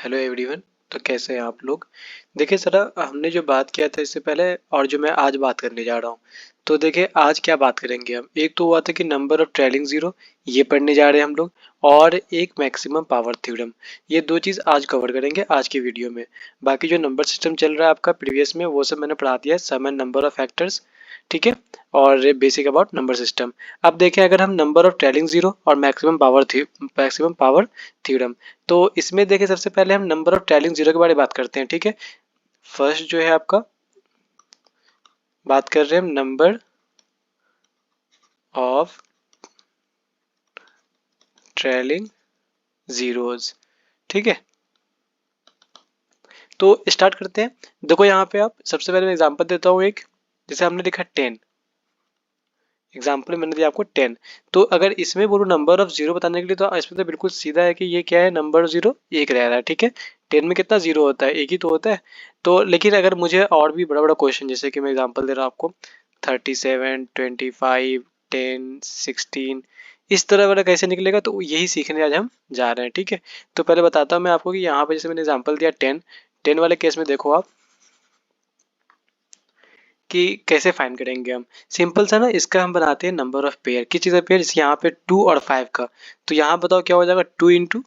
Hello everyone. तो कैसे हैं आप लोग। देखिए ज़रा हमने जो बात किया था इससे पहले और जो मैं आज बात करने जा रहा हूँ, तो देखिए आज क्या बात करेंगे हम। एक तो हुआ था कि नंबर ऑफ ट्रेलिंग ज़ीरो, ये पढ़ने जा रहे हैं हम लोग, और एक मैक्सिमम पावर थ्योरम। ये दो चीज़ आज कवर करेंगे आज की वीडियो में। बाकी जो नंबर सिस्टम चल रहा है आपका प्रीवियस में, वो सब मैंने पढ़ा दिया है, सम एंड नंबर ऑफ फैक्टर्स, ठीक है, और बेसिक अबाउट नंबर सिस्टम। अब देखें अगर हम नंबर ऑफ ट्रेलिंग ज़ीरो और मैक्सिमम पावर थ्योरम, तो इसमें देखिए सबसे पहले हम नंबर ऑफ ट्रेलिंग जीरो के बारे में बात करते हैं, ठीक है। फर्स्ट जो है आपका बात कर रहे हैं हम नंबर ऑफ ट्रेलिंग जीरोज, ठीक है। तो स्टार्ट करते हैं। देखो यहाँ पे आप सबसे पहले मैं एग्जांपल देता हूँ एक, जैसे हमने लिखा 10। एग्जाम्पल मैंने दिया आपको 10। तो अगर इसमें बोलो नंबर ऑफ जीरो बताने के लिए, तो इसमें तो बिल्कुल सीधा है कि ये क्या है, नंबर जीरो एक रह रहा है, ठीक है। 10 में कितना जीरो होता है, एक ही तो होता है। तो लेकिन अगर मुझे और भी बड़ा बड़ा क्वेश्चन, जैसे कि मैं एग्जांपल दे रहा हूँ आपको 37, 25, 10, 16, इस तरह वाला कैसे निकलेगा, तो यही सीखने आज हम जा रहे हैं, ठीक है। तो पहले बताता हूँ मैं आपको कि यहाँ पे जैसे मैंने एग्जाम्पल दिया 10 वाले केस में देखो आप कि कैसे फाइंड करेंगे हम। सिंपल सा ना, इसका हम बनाते हैं नंबर ऑफ पेयर। किस चीज़ का पेयर, जैसे यहाँ पे 2 और 5 का। तो यहाँ बताओ क्या हो जाएगा, 2 इंटू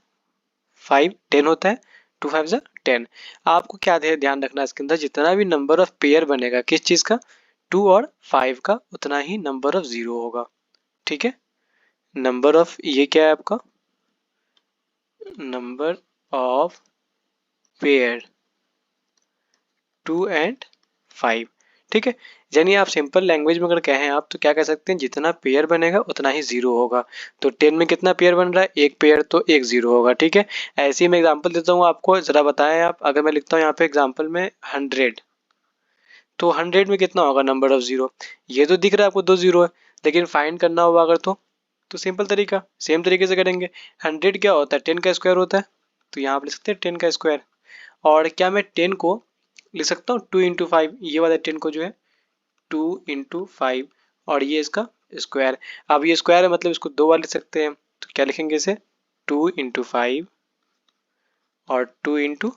5 10 होता है, 2 5 जा 10। आपको क्या ध्यान रखना है इसके अंदर, जितना भी नंबर ऑफ पेयर बनेगा किस चीज़ का, 2 और 5 का, उतना ही नंबर ऑफ जीरो होगा, ठीक है। नंबर ऑफ, ये क्या है आपका, नंबर ऑफ पेयर 2 एंड 5, ठीक है। यानी आप सिंपल लैंग्वेज में अगर कहें आप, तो क्या कह सकते हैं, जितना पेयर बनेगा उतना ही जीरो होगा। तो 10 में कितना पेयर बन रहा है, एक पेयर, तो एक जीरो होगा, ठीक है। ऐसे ही मैं एग्जांपल देता हूँ आपको, जरा बताएं आप। अगर मैं लिखता हूँ यहाँ पे एग्जांपल में 100, तो 100 में कितना होगा नंबर ऑफ जीरो। ये तो दिख रहा है आपको दो जीरो है, लेकिन फाइंड करना होगा अगर, तो सिंपल तरीका, सेम तरीके से करेंगे। 100 क्या होता है, 10 का स्क्वायर होता है। तो यहाँ आप लिख सकते हैं 10 का स्क्वायर। और क्या मैं 10 को लिख सकता हूँ 2 इंटू 5, ये वाला 10 को जो है 2 इंटू 5, और ये इसका स्क्वायर। अब ये स्क्वायर है मतलब इसको दो बार लिख सकते हैं, तो क्या लिखेंगे इसे, 2 इंटू 5 और 2 इंटू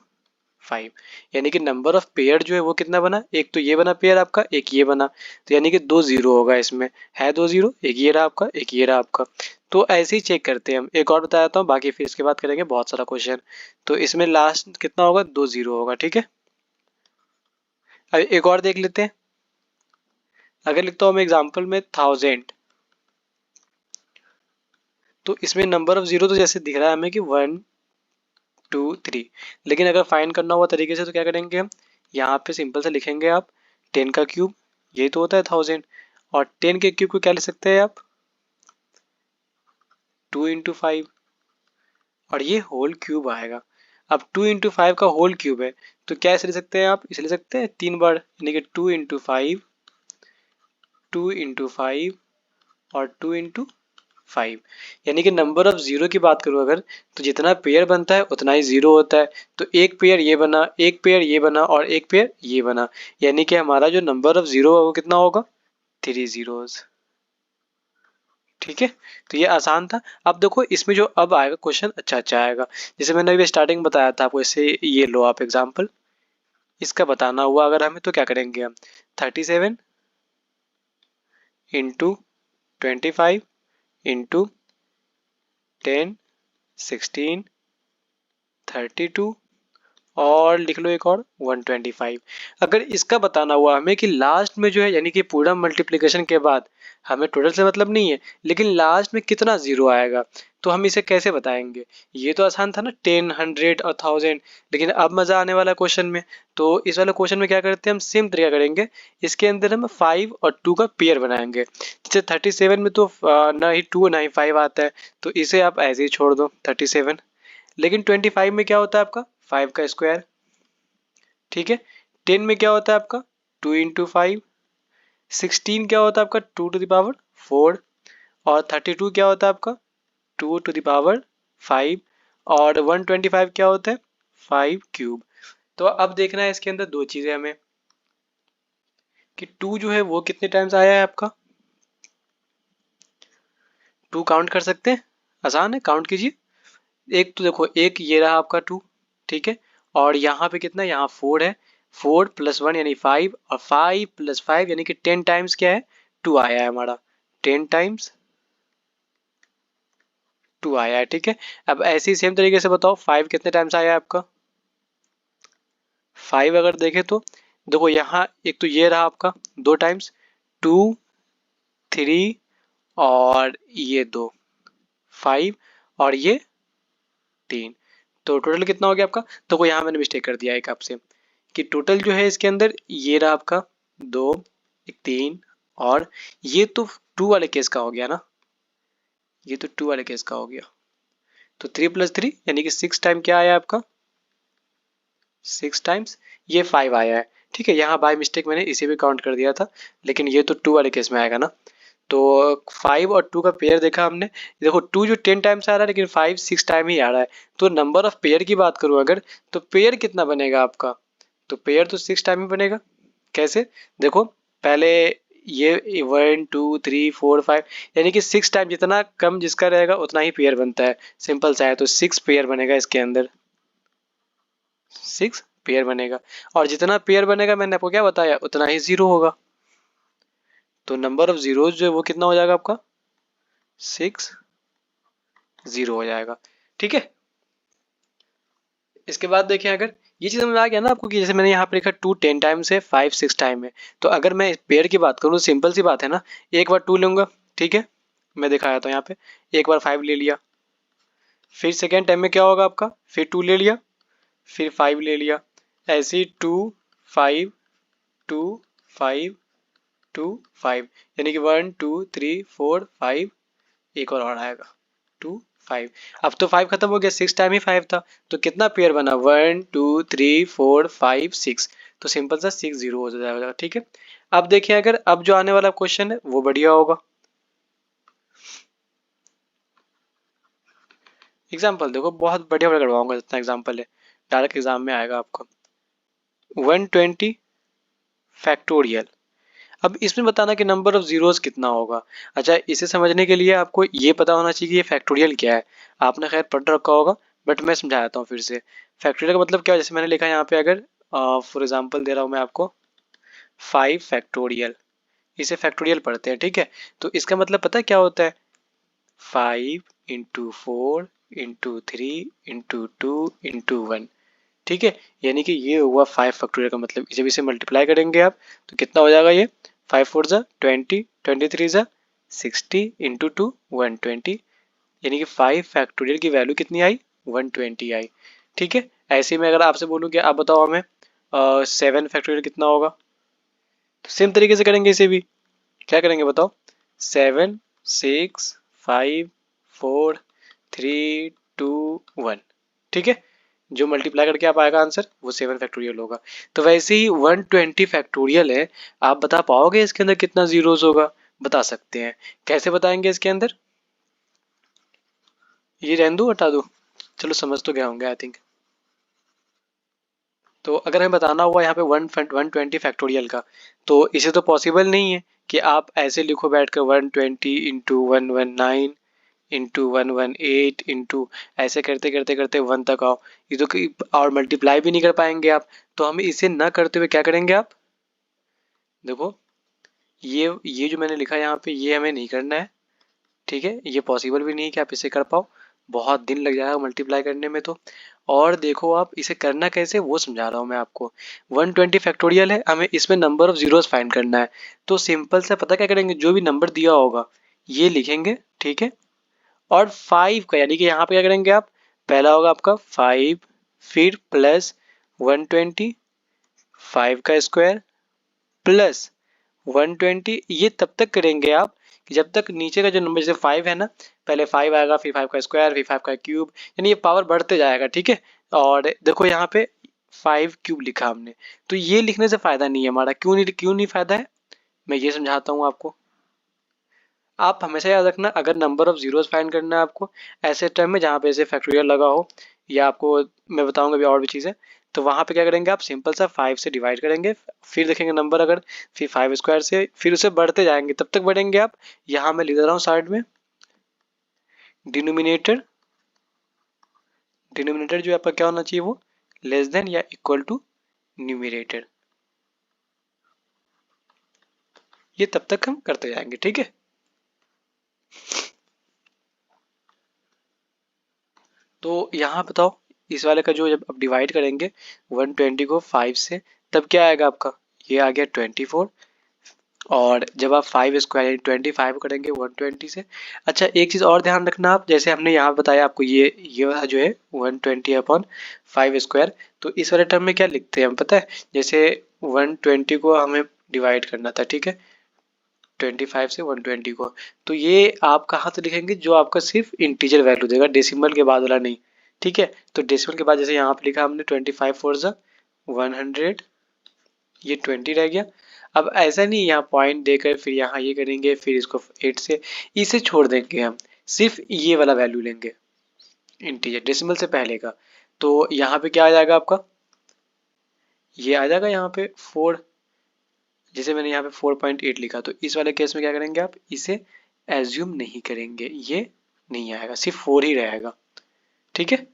5। यानी कि नंबर ऑफ पेयर जो है वो कितना बना, एक तो ये बना पेयर आपका, एक ये बना। तो यानी कि दो जीरो होगा इसमें, है दो जीरो, एक ये रहा आपका, एक ये रहा आपका। तो ऐसे ही चेक करते हैं हम। एक और बता देता हूँ, बाकी फिर इसके बाद करेंगे बहुत सारा क्वेश्चन। तो इसमें लास्ट कितना होगा, दो जीरो होगा, ठीक है। अब एक और देख लेते हैं। अगर लिखता हूँ मैं एग्जाम्पल में 1000, तो इसमें नंबर ऑफ जीरो तो जैसे दिख रहा है हमें कि 1 2 3, लेकिन अगर फाइंड करना हुआ तरीके से तो क्या करेंगे हम, यहाँ पे सिंपल से लिखेंगे आप 10 का क्यूब, ये तो होता है 1000, और 10 के क्यूब को क्या लिख सकते हैं आप, 2 इंटू 5, और ये होल क्यूब आएगा। अब 2 इंटू 5 का होल क्यूब है, तो क्या इसे लिख सकते हैं आप, इसे लिख सकते हैं 3 बार, यानी कि 2 इंटू 5, 2 इंटू 5, और 2 इंटू 5। यानी कि नंबर ऑफ जीरो की बात करूं अगर, तो जितना पेयर बनता है उतना ही जीरो होता है। तो एक पेयर ये बना, एक पेयर ये बना, और एक पेयर ये बना। यानी कि हमारा जो नंबर ऑफ जीरो है वो कितना होगा, 3 जीरोज, ठीक है। तो ये आसान था। अब देखो इसमें जो अब आएगा क्वेश्चन, अच्छा अच्छा आएगा। जैसे मैंने अभी स्टार्टिंग बताया था आपको, इससे ये लो आप एग्जाम्पल, इसका बताना हुआ अगर हमें, तो क्या करेंगे हम, 37 इंटू 25 इंटू 10 16 32, और लिख लो एक और 125। अगर इसका बताना हुआ हमें कि लास्ट में जो है, यानी कि पूरा मल्टीप्लिकेशन के बाद, हमें टोटल से मतलब नहीं है, लेकिन लास्ट में कितना जीरो आएगा, तो हम इसे कैसे बताएंगे। ये तो आसान था ना, 10 100 और 1000। लेकिन अब मजा आने वाला क्वेश्चन में। तो इस वाले क्वेश्चन में क्या करते हैं हम, सेम तरीका करेंगे। इसके अंदर हम 5 और 2 का पेयर बनाएंगे। जैसे 37 में तो ना ही 2 ना ही 5 आता है, तो इसे आप ऐसे ही छोड़ दो 37। लेकिन 25 में क्या होता है आपका, 5 का स्क्वायर, ठीक है। 10 में क्या होता है आपका, 2 इंटू 5। 16 क्या होता है आपका, 2 टू द पावर 4। और 32 क्या होता है आपका, 2 टू द पावर 5। और 125 क्या होता है, 5 क्यूब। तो अब देखना है इसके अंदर दो चीजें हमें, कि 2 जो है वो कितने टाइम्स आया है आपका। 2 काउंट कर सकते हैं, आसान है, काउंट कीजिए। एक तो देखो, एक ये रहा आपका 2, ठीक है। और यहाँ पे कितना है, यहाँ 4 है, 4 + 1 यानी 5, और 5 + 5 यानी कि 10 टाइम्स क्या है, 2 आया है हमारा, 10 टाइम्स 2 आया है, ठीक है। अब ऐसे ही सेम तरीके से बताओ 5 कितने टाइम्स आया है आपका। 5 अगर देखें तो देखो यहाँ एक तो ये रहा आपका 2 टाइम्स, 2 3 और ये 2 5 और ये 3, तो टोटल कितना हो गया आपका। तो यहाँ मैंने मिस्टेक कर दिया एक आपसे कि टोटल जो है इसके अंदर ये रहा आपका 2, 3 और ये तो 2 वाले केस का हो गया ना, ये तो 2 वाले केस का हो गया। तो 3 + 3 यानी कि 6 टाइम क्या आया आपका, 6 टाइम्स ये 5 आया है, ठीक है। यहाँ बाय मिस्टेक मैंने इसे भी काउंट कर दिया था, लेकिन ये तो 2 वाले केस में आएगा ना। तो 5 और 2 का पेयर देखा हमने, देखो 2 जो 10 टाइम्स आ रहा है लेकिन 5 6 टाइम ही आ रहा है। तो नंबर ऑफ पेयर की बात करूँ अगर, तो पेयर कितना बनेगा आपका, तो पेयर तो 6 टाइम ही बनेगा। कैसे, देखो पहले ये 1 2 3 4 5 यानी कि 6 टाइम, जितना कम जिसका रहेगा उतना ही पेयर बनता है, सिंपल सा है। तो 6 पेयर बनेगा इसके अंदर, 6 पेयर बनेगा, और जितना पेयर बनेगा मैंने आपको क्या बताया उतना ही जीरो होगा। तो नंबर ऑफ जीरोज जो है वो कितना हो जाएगा आपका, 6 जीरो हो जाएगा, ठीक है। इसके बाद देखिए अगर ये चीज़ समझ आ गया ना आपको कि जैसे मैंने यहाँ पे लिखा 2 10 टाइम्स है, 5 6 टाइम है, तो अगर मैं पेयर की बात करूँ सिंपल सी बात है ना, एक बार 2 लूंगा, ठीक है, मैं दिखाया था यहाँ पे, एक बार 5 ले लिया, फिर सेकेंड टाइम में क्या होगा आपका, फिर 2 ले लिया, फिर 5 ले लिया, ऐसे ही 2 5 2 5 2 5 यानी कि 1 2 3 4 5, एक और आएगा 2 5। अब तो 5 खत्म हो गया, 6 टाइम ही 5 था, तो कितना पेयर बना 1 2 3 4 5 6, तो सिंपल सा 6 जीरो हो जाएगा, ठीक है। अब देखिए अगर अब जो आने वाला क्वेश्चन है वो बढ़िया होगा। एग्जाम्पल देखो बहुत बढ़िया बढ़िया करवाऊंगा, जितना एग्जाम्पल है डायरेक्ट एग्जाम में आएगा आपको। 120 फैक्टोरियल, अब इसमें बताना कि नंबर ऑफ जीरोस कितना होगा। अच्छा, इसे समझने के लिए आपको ये पता होना चाहिए कि ये फैक्टोरियल क्या है, आपने खैर पढ़ रखा होगा, बट मैं समझाता हूँ फिर से। फैक्टोरियल का मतलब क्या है, जैसे मैंने लिखा है यहाँ पे, अगर फॉर एग्जांपल दे रहा हूँ मैं आपको 5 फैक्टोरियल, इसे फैक्टोरियल पढ़ते हैं, ठीक है। तो इसका मतलब पता है क्या होता है, 5 इंटू 4 इंटू 3 इंटू 2 इंटू 1, ठीक है। यानी कि ये हुआ 5 फैक्टोरियल का मतलब, जब इसे मल्टीप्लाई करेंगे आप तो कितना हो जाएगा ये, 5 4 ज़ा 20 23 ज़ा 60 इंटू 2 120, यानी कि 5 फैक्टोरियल की वैल्यू कितनी आई, 120 आई, ठीक है। ऐसे ही मैं अगर आपसे बोलूँ कि आप बताओ हमें 7 फैक्टोरियल कितना होगा, तो सेम तरीके से करेंगे, इसे भी क्या करेंगे बताओ, 7 6 5 4 3 2 1, ठीक है। जो मल्टीप्लाई करके आप आएगा आंसर वो 7 फैक्टोरियल होगा। तो वैसे ही 120 फैक्टोरियल है, आप बता पाओगे इसके अंदर कितना जीरोस होगा, बता सकते हैं, कैसे बताएंगे इसके अंदर, ये रहने दो हटा दो, चलो समझ तो गया होंगे आई थिंक। तो अगर हमें बताना हुआ यहाँ पे 120 फैक्टोरियल का, तो इसे तो पॉसिबल नहीं है कि आप ऐसे लिखो बैठ कर 120 इंटू 119 इंटू 118 इंटू, ऐसे करते करते करते 1 तक आओ, ये तो और मल्टीप्लाई भी नहीं कर पाएंगे आप। तो हम इसे ना करते हुए क्या करेंगे आप, देखो ये जो मैंने लिखा है यहाँ पे ये हमें नहीं करना है, ठीक है। ये पॉसिबल भी नहीं है कि आप इसे कर पाओ, बहुत दिन लग जाएगा मल्टीप्लाई करने में तो। और देखो आप इसे करना कैसे वो समझा रहा हूँ मैं आपको। 120 फैक्टोरियल है, हमें इसमें नंबर ऑफ जीरोस फाइंड करना है, तो सिंपल सा पता क्या करेंगे, जो भी नंबर दिया होगा ये लिखेंगे, ठीक है। और 5 का यानी कि यहाँ पे क्या करेंगे आप, पहला होगा आपका 5, फिर प्लस 120, 5 का स्क्वायर प्लस 120, ये तब तक करेंगे आप कि जब तक नीचे का जो नंबर जैसे 5 है ना, पहले 5 आएगा, फिर 5 का स्क्वायर, फिर 5 का क्यूब, यानी ये पावर बढ़ते जाएगा, ठीक है। और देखो यहाँ पे 5 क्यूब लिखा हमने, तो ये लिखने से फायदा नहीं है हमारा, क्यों नहीं फायदा है, मैं ये समझाता हूँ आपको। आप हमेशा याद रखना, अगर नंबर ऑफ जीरोस फाइंड करना है आपको ऐसे टाइम में जहाँ पे ऐसे फैक्टोरियल लगा हो, या आपको मैं बताऊंगा अभी और भी चीज़ें, तो वहाँ पे क्या करेंगे आप, सिंपल सा 5 से डिवाइड करेंगे, फिर देखेंगे नंबर अगर, फिर 5 स्क्वायर से, फिर उसे बढ़ते जाएंगे, तब तक बढ़ेंगे आप। यहाँ मैं लिख दे रहा हूँ साइड में, डिनोमिनेटर, डिनोमिनेटर जो आपका क्या होना चाहिए वो लेस देन या इक्वल टू न्यूमरेटर। ये तब तक हम करते जाएंगे, ठीक है। तो यहाँ बताओ इस वाले का जो जब आप डिवाइड करेंगे 120 को 5 से, तब क्या आएगा आपका, ये आ गया 24। और जब आप 5 स्क्वायर यानी 25 करेंगे 120 से। अच्छा एक चीज़ और ध्यान रखना आप, जैसे हमने यहाँ बताया आपको ये वाला जो है 120/5 स्क्वायर, तो इस वाले टर्म में क्या लिखते हैं हम पता है, जैसे 120 को हमें डिवाइड करना था, ठीक है, 25 से 120 को, तो ये आप कहाँ से लिखेंगे, जो आपका सिर्फ इंटीजर वैल्यू देगा, डेसिमल के बाद वाला नहीं, ठीक है। तो डेसिमल के बाद जैसे यहाँ पे लिखा हमने 25 फोर ज़ा 100, ये 20 रह गया। अब ऐसा नहीं यहाँ पॉइंट देकर फिर यहाँ ये करेंगे, फिर इसको 8 से इसे छोड़ देंगे, हम सिर्फ ये वाला वैल्यू लेंगे इंटीजर डेसिमल से पहले का। तो यहाँ पे क्या आ जाएगा आपका, ये आ जाएगा यहाँ पे 4, जैसे मैंने यहाँ पे 4.8 लिखा, तो इस वाले केस में क्या करेंगे आप, इसे एज्यूम नहीं करेंगे, ये नहीं आएगा, सिर्फ 4 ही रहेगा, ठीक है।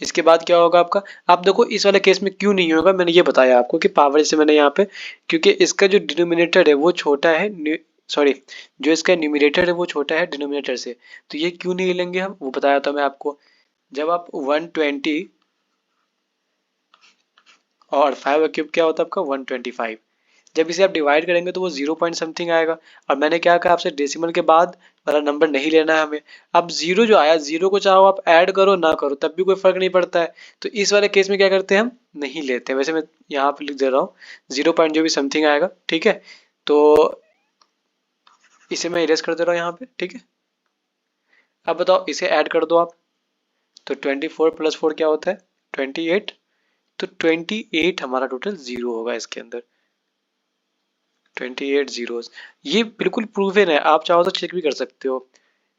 इसके बाद क्या होगा आपका, आप देखो इस वाले केस में क्यों नहीं होगा, मैंने ये बताया आपको कि पावर, जैसे मैंने यहाँ पे, क्योंकि इसका जो डिनोमिनेटर है वो छोटा है, सॉरी, जो इसका न्यूमरेटर है वो छोटा है डिनोमिनेटर से, तो ये क्यों नहीं लेंगे हम, वो बताया था मैं आपको। जब आप 120 और 5 का क्यूब क्या होता है आपका 125, जब इसे आप डिवाइड करेंगे तो वो 0 पॉइंट समथिंग आएगा। और मैंने क्या कहा आपसे, डेसिमल के बाद वाला नंबर नहीं लेना है हमें। अब जीरो जो आया, जीरो को चाहो आप ऐड करो ना करो तब भी कोई फर्क नहीं पड़ता है, तो इस वाले केस में क्या करते हैं हम, नहीं लेते हैं। वैसे मैं यहाँ पे लिख दे रहा हूँ 0 पॉइंट जो भी समथिंग आएगा, ठीक है। तो इसे मैं इरेज कर दे रहा हूँ यहाँ पे, ठीक है। अब बताओ इसे ऐड कर दो आप, तो 24 + 4 क्या होता है 28, तो 28 हमारा टोटल जीरो होगा इसके अंदर, 28 जीरोस। ये बिल्कुल प्रूवन है, आप चाहो तो चेक भी कर सकते हो,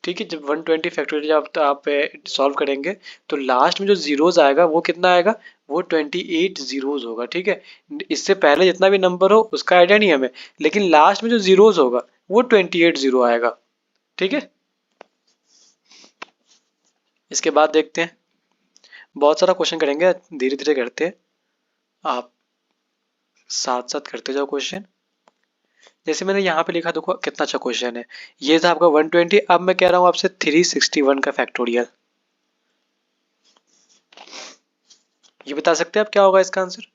ठीक है। जब 120 फैक्टोरियल जब आप सॉल्व करेंगे तो लास्ट में जो जीरोस आएगा वो कितना आएगा, वो 28 जीरोस होगा, ठीक है। इससे पहले जितना भी नंबर हो उसका आइडिया नहीं हमें, लेकिन लास्ट में जो जीरोस होगा वो 28 जीरो आएगा, ठीक है। इसके बाद देखते हैं, बहुत सारा क्वेश्चन करेंगे, धीरे धीरे करते हैं, आप साथ साथ करते जाओ क्वेश्चन। जैसे मैंने यहाँ पे लिखा, देखो कितना अच्छा क्वेश्चन है, ये था आपका 120, अब मैं कह रहा हूँ आपसे 361 का फैक्टोरियल, ये बता सकते हैं आप क्या होगा इसका आंसर।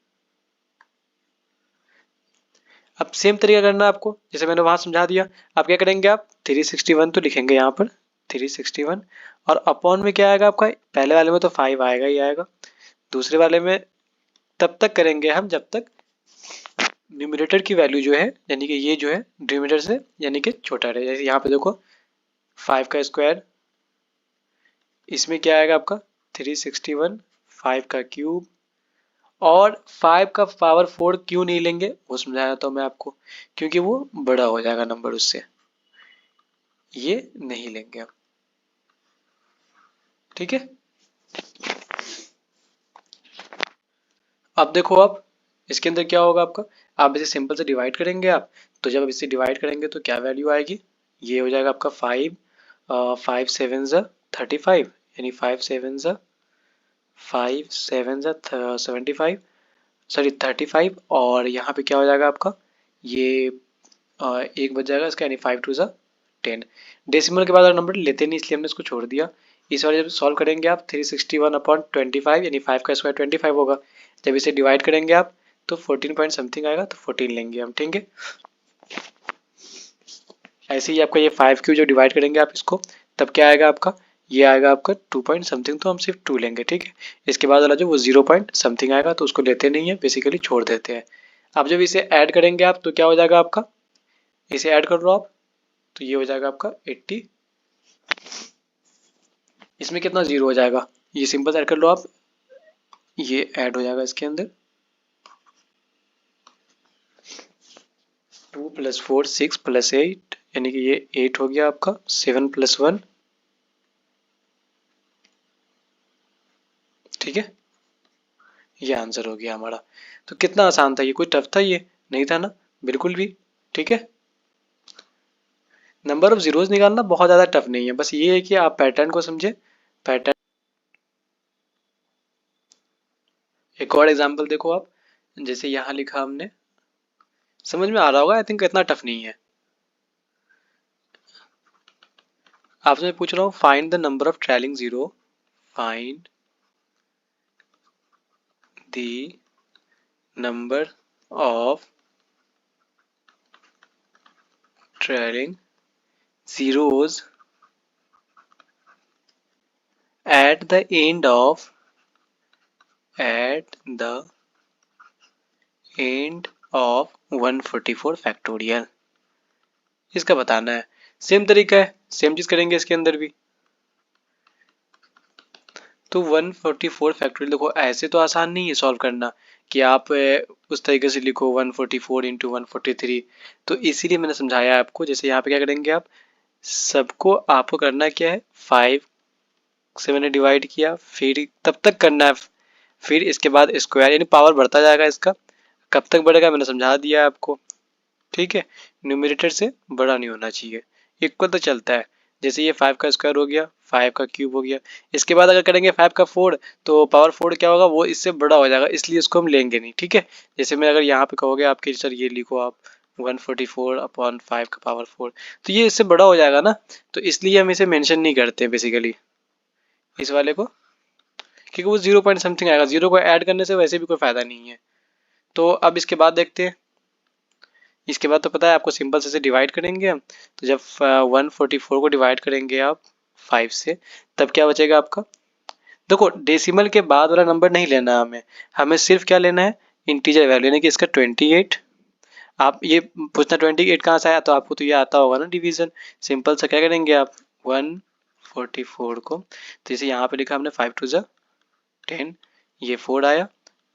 अब सेम तरीका करना है आपको, जैसे मैंने वहां समझा दिया। आप क्या करेंगे, आप 361 तो लिखेंगे यहाँ पर 361, और अपॉन में क्या आएगा आपका, पहले वाले में तो 5 आएगा ही आएगा, दूसरे वाले में तब तक करेंगे हम जब तक न्यूमरेटर की वैल्यू जो है, यानी कि ये जो है डिनोमिनेटर से यानी कि छोटा रहे। जैसे यहाँ पे देखो 5 का स्क्वायर, इसमें क्या आएगा आपका 361, 5 का क्यूब, और 5 का पावर 4 क्यों नहीं लेंगे वो समझाया था मैं आपको, क्योंकि वो बड़ा हो जाएगा नंबर उससे, ये नहीं लेंगे हम, ठीक है। अब देखो आप इसके अंदर क्या होगा आपका, आप इसे सिंपल से डिवाइड करेंगे आप, तो जब आप इसे डिवाइड करेंगे तो क्या वैल्यू आएगी, ये हो जाएगा आपका 5, 5 7 ज़ा 35, यानी 5 7 ज़ा 75, सॉरी 35, और यहाँ पे क्या हो जाएगा आपका, ये एक बच जाएगा इसका, यानी 5 2 ज़ा 10। डेसिमल के बाद वाला नंबर लेते नहीं इसलिए हमने इसको छोड़ दिया। इस वाले जब सॉल्व करेंगे आप 361/25, यानी 5 का स्क्वायर 25 होगा, जब इसे डिवाइड करेंगे आप तो 14 पॉइंट समथिंग आएगा, तो 14 लेंगे हम, ठीक है। ऐसे ही आपका ये 5 क्यू जो डिवाइड करेंगे आप इसको, तब क्या आएगा आपका, ये आएगा आपका 2 पॉइंट समथिंग, तो हम सिर्फ 2 लेंगे, ठीक है। इसके बाद वाला जो वो 0 पॉइंट समथिंग आएगा तो उसको लेते नहीं है, बेसिकली छोड़ देते हैं। अब जब इसे ऐड करेंगे आप तो क्या हो जाएगा आपका, इसे ऐड कर लो आप, तो ये हो जाएगा आपका 80, इसमें कितना जीरो हो जाएगा, ये सिंपल ऐड कर लो आप, ये ऐड हो जाएगा इसके अंदर 2 + 4 6 + 8, यानी कि ये 8 हो गया आपका, 7 + 1, ठीक है। ये आंसर हो गया हमारा। तो कितना आसान था ये, कोई टफ था ये, नहीं था ना, बिल्कुल भी, ठीक है। नंबर ऑफ जीरोस निकालना बहुत ज़्यादा टफ नहीं है, बस ये है कि आप पैटर्न को समझे, पैटर्न एक और एग्जांपल देखो आप, जैसे यहाँ लिखा हमने, समझ में आ रहा होगा, आई थिंक इतना टफ नहीं है। आपसे मैं पूछ रहा हूँ find the number of trailing zero, find the number of trailing zeros at the end of at the end of 144 factorial. इसका बताना है। सेम तरीका है, सेम चीज करेंगे इसके अंदर भी। तो 144 फैक्टोरियल देखो, ऐसे तो आसान नहीं है सॉल्व करना कि आप उस तरीके से लिखो 144 इंटू 143। तो इसीलिए मैंने समझाया आपको। जैसे यहाँ पे क्या करेंगे आप, सबको आपको करना क्या है, 5 से मैंने डिवाइड किया, फिर तब तक करना है, फिर इसके बाद स्क्वायर यानी पावर बढ़ता जाएगा इसका। कब तक बढ़ेगा मैंने समझा दिया आपको, ठीक है। न्यूमरेटर से बड़ा नहीं होना चाहिए, इक्वल तो चलता है। जैसे ये 5 का स्क्वायर हो गया, 5 का क्यूब हो गया, इसके बाद अगर करेंगे 5 का 4 तो पावर 4 क्या होगा, वो इससे बड़ा हो जाएगा, इसलिए इसको हम लेंगे नहीं, ठीक है। जैसे मैं अगर यहाँ पे कहोगे आपके सर ये लिखो आप 144 अपॉन 5 का पावर 4, तो ये इससे बड़ा हो जाएगा ना, तो इसलिए हम इसे मेंशन नहीं करते बेसिकली इस वाले को, क्योंकि वो 0 पॉइंट समथिंग आएगा, जीरो को ऐड करने से वैसे भी कोई फायदा नहीं है। तो अब इसके बाद देखते हैं, इसके बाद तो पता है आपको, सिंपल से डिवाइड करेंगे हम। तो जब 144 को डिवाइड करेंगे आप 5 से, तब क्या बचेगा आपका, देखो डेसिमल के बाद वाला नंबर नहीं लेना हमें, हमें सिर्फ क्या लेना है, इंटीजर वैल्यू, यानी कि इसका 28। आप ये पूछना 28 कहाँ से आया, तो आपको तो ये आता होगा ना डिवीजन। सिंपल सा क्या करेंगे आप, 144 को, तो जैसे यहाँ पे लिखा हमने 5 टू ज़ा 10, ये 4 आया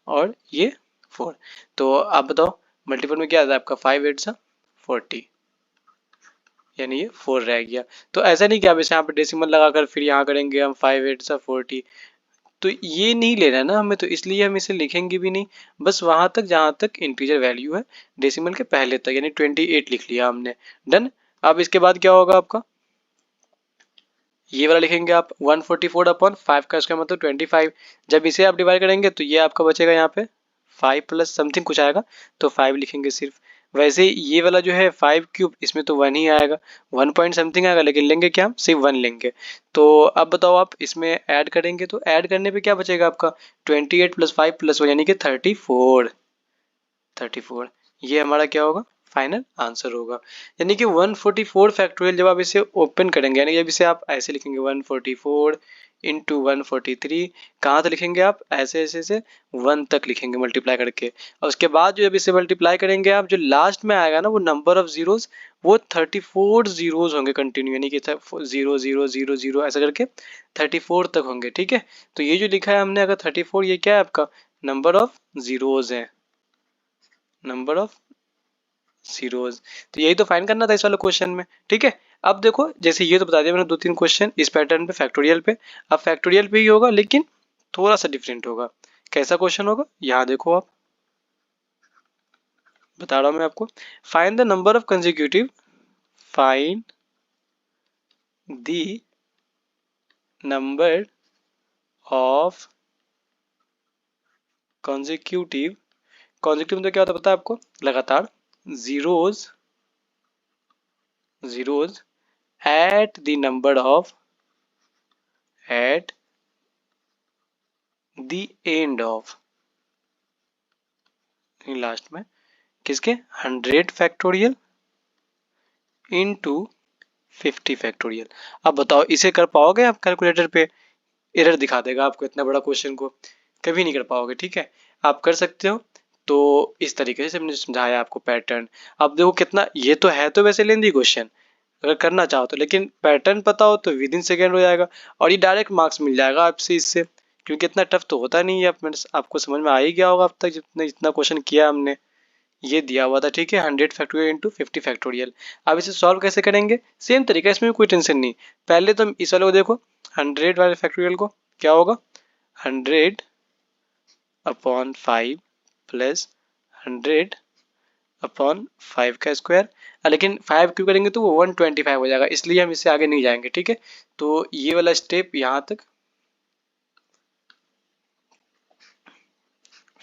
और ये 4। तो आप बताओ मल्टीपल में क्या आता है आपका, 5 8 सा 40, यानी ये 4 रह गया। तो ऐसा नहीं कि आप इसे यहाँ पे डेसिमल लगाकर फिर यहाँ करेंगे हम 5 8 सा 40, तो ये नहीं लेना है ना हमें, तो इसलिए हम इसे लिखेंगे भी नहीं। बस वहां तक जहां तक इंटीजर वैल्यू है, डेसिमल के पहले तक, यानी 28 लिख लिया हमने, डन। अब इसके बाद क्या होगा आपका, ये वाला लिखेंगे आप 144 अपॉन 5 का इसका मतलब 25। जब इसे आप डिवाइड करेंगे तो ये आपका बचेगा यहाँ पे 5 प्लस समथिंग कुछ आएगा, तो 5 लिखेंगे सिर्फ। वैसे ये वाला जो है 5 क्यूब, इसमें तो 1 ही आएगा, 1 पॉइंट समथिंग आएगा, लेकिन लेंगे क्या हम, सिर्फ 1 लेंगे। तो अब बताओ आप इसमें ऐड करेंगे, तो ऐड करने पे क्या बचेगा आपका, 28 प्लस 5 प्लस 1 यानी कि 34। 34 ये हमारा क्या होगा, फाइनल आंसर होगा। यानी कि 144 फैक्टोरियल जब आप इसे ओपन करेंगे, यानी जब इसे आप ऐसे लिखेंगे 144 इंटू 143, कहाँ तक लिखेंगे आप, ऐसे ऐसे से 1 तक लिखेंगे मल्टीप्लाई करके। और उसके बाद जो जब इसे मल्टीप्लाई करेंगे आप, जो लास्ट में आएगा ना वो नंबर ऑफ जीरोज, वो 34 जीरोज होंगे कंटिन्यू, यानी कि 0 0 0 0 ऐसा करके 34 तक होंगे, ठीक है। तो ये जो लिखा है हमने अगर 34, ये क्या है आपका, नंबर ऑफ जीरोज है, नंबर ऑफ जीरोज। तो यही तो फाइंड करना था इस वाले क्वेश्चन में, ठीक है। अब देखो जैसे ये तो बता दिया मैंने 2 3 क्वेश्चन इस पैटर्न पे फैक्टोरियल पे, अब फैक्टोरियल पे ही होगा लेकिन थोड़ा सा डिफरेंट होगा। कैसा क्वेश्चन होगा, यहाँ देखो आप, बता रहा हूँ मैं आपको। Find the number of consecutive, find the number of consecutive, consecutive मतलब क्या होता है पता है आपको, लगातार, zeros, zeros at the number of, at the end of, last में किसके, 100 फैक्टोरियल इंटू 50 फैक्टोरियल। अब बताओ इसे कर पाओगे आप कैलकुलेटर पे, एरर दिखा देगा आपको, इतना बड़ा क्वेश्चन को कभी नहीं कर पाओगे, ठीक है। आप कर सकते हो, तो इस तरीके से हमने समझाया आपको पैटर्न। अब देखो कितना, ये तो है तो वैसे लेंदी क्वेश्चन अगर करना चाहो तो, लेकिन पैटर्न पता हो तो विद इन सेकेंड हो जाएगा, और ये डायरेक्ट मार्क्स मिल जाएगा आपसे इससे, क्योंकि इतना टफ तो होता नहीं है। आपको समझ में आ ही गया होगा अब तक, जितना जितना क्वेश्चन किया हमने, ये दिया हुआ था, ठीक है, 100 फैक्टोरियल इंटू 50 फैक्टोरियल। अब इसे सॉल्व कैसे करेंगे, सेम तरीका, इसमें कोई टेंशन नहीं। पहले तो इस वाले को देखो, 100 वाले फैक्टोरियल को क्या होगा, 100 अपॉन 5 प्लस 100 अपॉन 5 का स्क्वायर, लेकिन 5 क्यों करेंगे तो वो 125 हो जाएगा, इसलिए हम इससे आगे नहीं जाएंगे, ठीक है। तो ये वाला स्टेप यहाँ तक,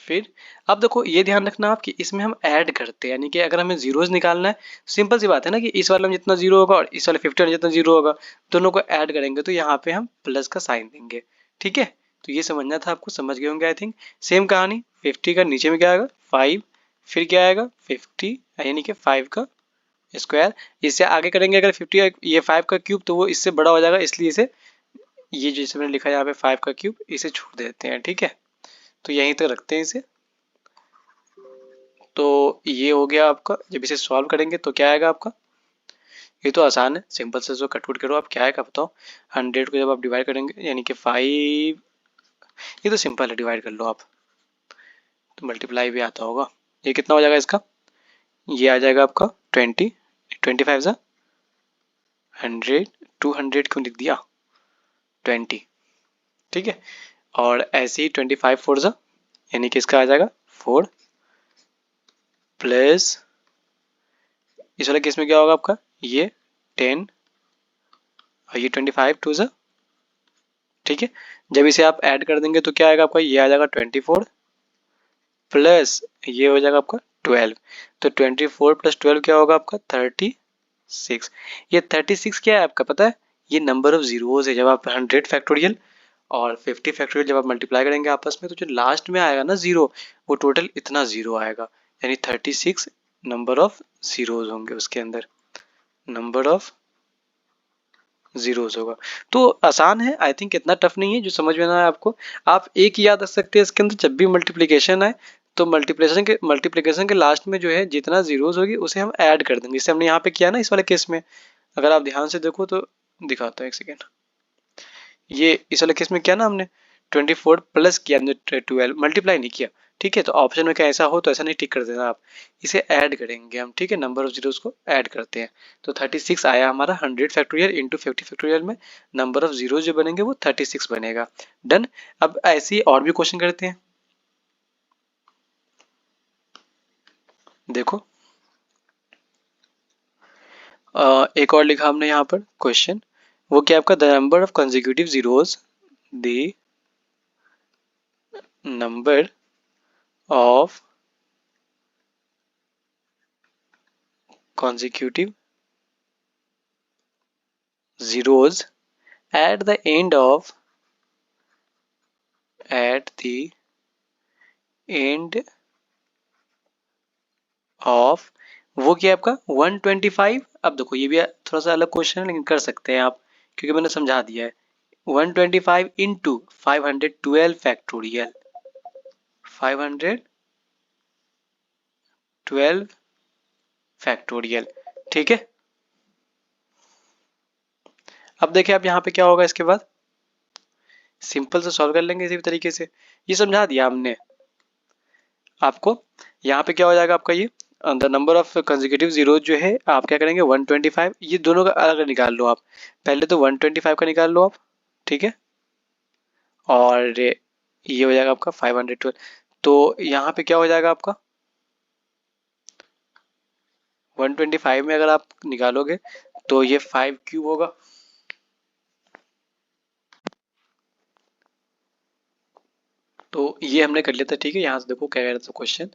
फिर अब देखो ये ध्यान रखना आप कि इसमें हम ऐड करते हैं, यानी कि अगर हमें जीरोज निकालना है, सिंपल सी बात है ना कि इस वाले में जितना जीरो होगा और इस वाले 50 में जितना जीरो होगा, दोनों को ऐड करेंगे तो यहाँ पे हम प्लस का साइन देंगे। ठीक है, तो ये समझना था आपको, समझ गए होंगे आई थिंक। सेम कहानी 50 का नीचे में क्या आएगा 5, फिर क्या आएगा 50 यानी कि 5 का स्क्वायर। इससे आगे करेंगे अगर 50 ये 5 का क्यूब तो वो इससे बड़ा हो जाएगा, इसलिए इसे ये जैसे मैंने लिखा है यहाँ पे 5 का क्यूब, इसे छोड़ देते हैं। ठीक है, तो यहीं तक रखते हैं इसे। तो ये हो गया आपका, जब इसे सॉल्व करेंगे तो क्या आएगा आपका, ये तो आसान है, सिंपल से जो कटवुट करो आप, क्या आएगा बताओ। 100 को जब आप डिवाइड करेंगे यानी कि 5, ये तो सिंपल है, डिवाइड कर लो आप तो मल्टीप्लाई भी आता होगा। ये कितना हो जाएगा इसका, ये आ जाएगा आपका 20, 25 सा 100, 200 क्यों लिख दिया 20। ठीक है, और ऐसे ही 25 4 सा यानी कि इसका आ जाएगा 4 प्लस इस वाले केस में क्या होगा आपका, ये 10 और ये 25 2 सा। ठीक है, जब इसे आप ऐड कर देंगे तो क्या आएगा आपका, ये आ जाएगा 24 प्लस ये हो जाएगा आपका 12। तो 24 प्लस 12 क्या होगा आपका 36। ये 36 क्या है आपका पता है, ये नंबर ऑफ जीरोज है। जब आप 100 फैक्टोरियल और 50 फैक्टोरियल जब आप मल्टीप्लाई करेंगे आपस में तो जो लास्ट में आएगा ना जीरो, वो टोटल इतना जीरो आएगा, यानी 36 नंबर ऑफ जीरोज होंगे उसके अंदर, नंबर ऑफ जीरोज होगा। तो आसान है आई थिंक, इतना टफ नहीं है, जो समझ में ना आए आपको आप एक याद रख सकते हैं इसके अंदर, जब भी मल्टीप्लिकेशन आए तो मल्टीप्लिकेशन के लास्ट में जो है जितना जीरोज होगी उसे हम ऐड कर देंगे, जैसे हमने यहाँ पे किया ना इस वाले केस में। अगर आप ध्यान से देखो तो दिखाता हूँ एक सेकेंड, ये इस वाले केस में क्या ना हमने 24 प्लस किया, हमने 12 मल्टीप्लाई नहीं किया। ठीक है, तो ऑप्शन में क्या ऐसा हो तो ऐसा नहीं टिक कर देना आप, इसे ऐड करेंगे हम। ठीक है, नंबर ऑफ जीरोस को ऐड करते हैं तो 36 आया हमारा 100 फैक्टोरियल इंटू 50 फैक्टोरियल में, नंबर ऑफ जीरोस जो बनेंगे वो 36 बनेगा। डन। अब ऐसे ही और भी क्वेश्चन करते हैं, देखो एक और लिखा हमने यहाँ पर क्वेश्चन, वो क्या आपका, the number of consecutive zeros, the number of consecutive zeros at the end of at the end of वो क्या है आपका 125। अब देखो ये भी थोड़ा सा अलग क्वेश्चन है लेकिन कर सकते हैं आप, क्योंकि मैंने समझा दिया है। 125 इंटू 512 फैक्टोरियल, 512 फैक्टोरियल। ठीक है, अब देखिए आप यहाँ पे क्या होगा इसके बाद, सिंपल से सॉल्व कर लेंगे इसी तरीके से, ये समझा दिया हमने आपको। यहाँ पे क्या हो जाएगा आपका, ये the number of consecutive zero जो है आप क्या करेंगे 125, ये दोनों का अलग निकाल लो आप, पहले तो 125 का निकाल लो आप। ठीक है, और ये हो जाएगा आपका 512। तो यहाँ पे क्या हो जाएगा आपका 125 में अगर आप निकालोगे तो ये 5 क्यूब होगा, तो ये हमने कर लिया था। ठीक है, यहाँ से देखो क्या कह रहा था क्वेश्चन,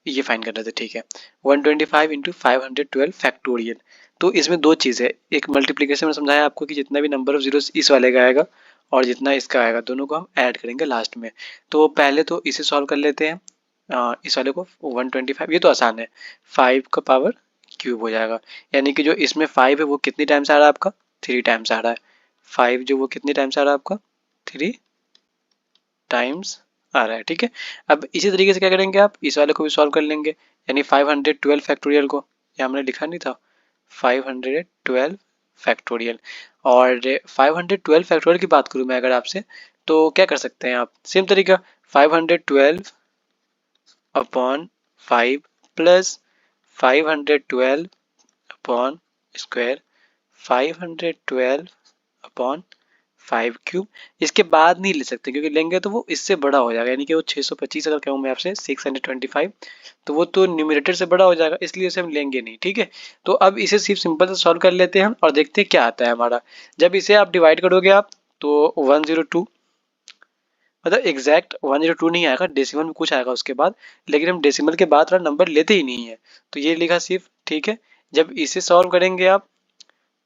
ये फाइन कर रहे थे। ठीक है, 125 इंटू 512 फैक्टोरियल। तो इसमें दो चीज़ है, एक मल्टीप्लीकेशन में समझाया आपको कि जितना भी नंबर ऑफ जीरो इस वाले का आएगा और जितना इसका आएगा दोनों को हम ऐड करेंगे लास्ट में। तो पहले तो इसे सॉल्व कर लेते हैं, इस वाले को 125, ये तो आसान है, 5 का पावर क्यूब हो जाएगा, यानी कि जो इसमें 5 है वो कितनी टाइम्स आ रहा है आपका 3 टाइम्स आ रहा है। 5 जो वो कितनी टाइम्स आ रहा है आपका 3 टाइम्स आ रहा है। ठीक है, अब इसी तरीके से क्या करेंगे आप इस वाले को भी सॉल्व कर लेंगे, यानी 512 फैक्टोरियल को, ये हमने लिखा नहीं था 512 फैक्टोरियल। और 512 फैक्टोरियल की बात करूँ मैं अगर आपसे, तो क्या कर सकते हैं आप, सेम तरीका 512 upon 5 plus 512 upon square 512 upon 5 cube. इसके बाद नहीं ले सकते क्योंकि लेंगे तो वो इससे बड़ा हो जाएगा, यानी कि वो 625 अगर कहूँ मैं आपसे 625, तो वो तो न्यूमरेटर से बड़ा हो जाएगा, इसलिए उसे हम लेंगे नहीं। ठीक है, तो अब इसे सिर्फ सिंपल से सॉल्व कर लेते हैं हम और देखते हैं क्या आता है हमारा। जब इसे आप डिवाइड करोगे आप तो 102 मतलब एग्जैक्ट 102 नहीं आएगा, डेसिमल में कुछ आएगा उसके बाद, लेकिन हम डेसिमल के बाद वाला नंबर लेते ही नहीं है, तो ये लिखा सिर्फ, ठीक है। जब इसे सॉल्व करेंगे आप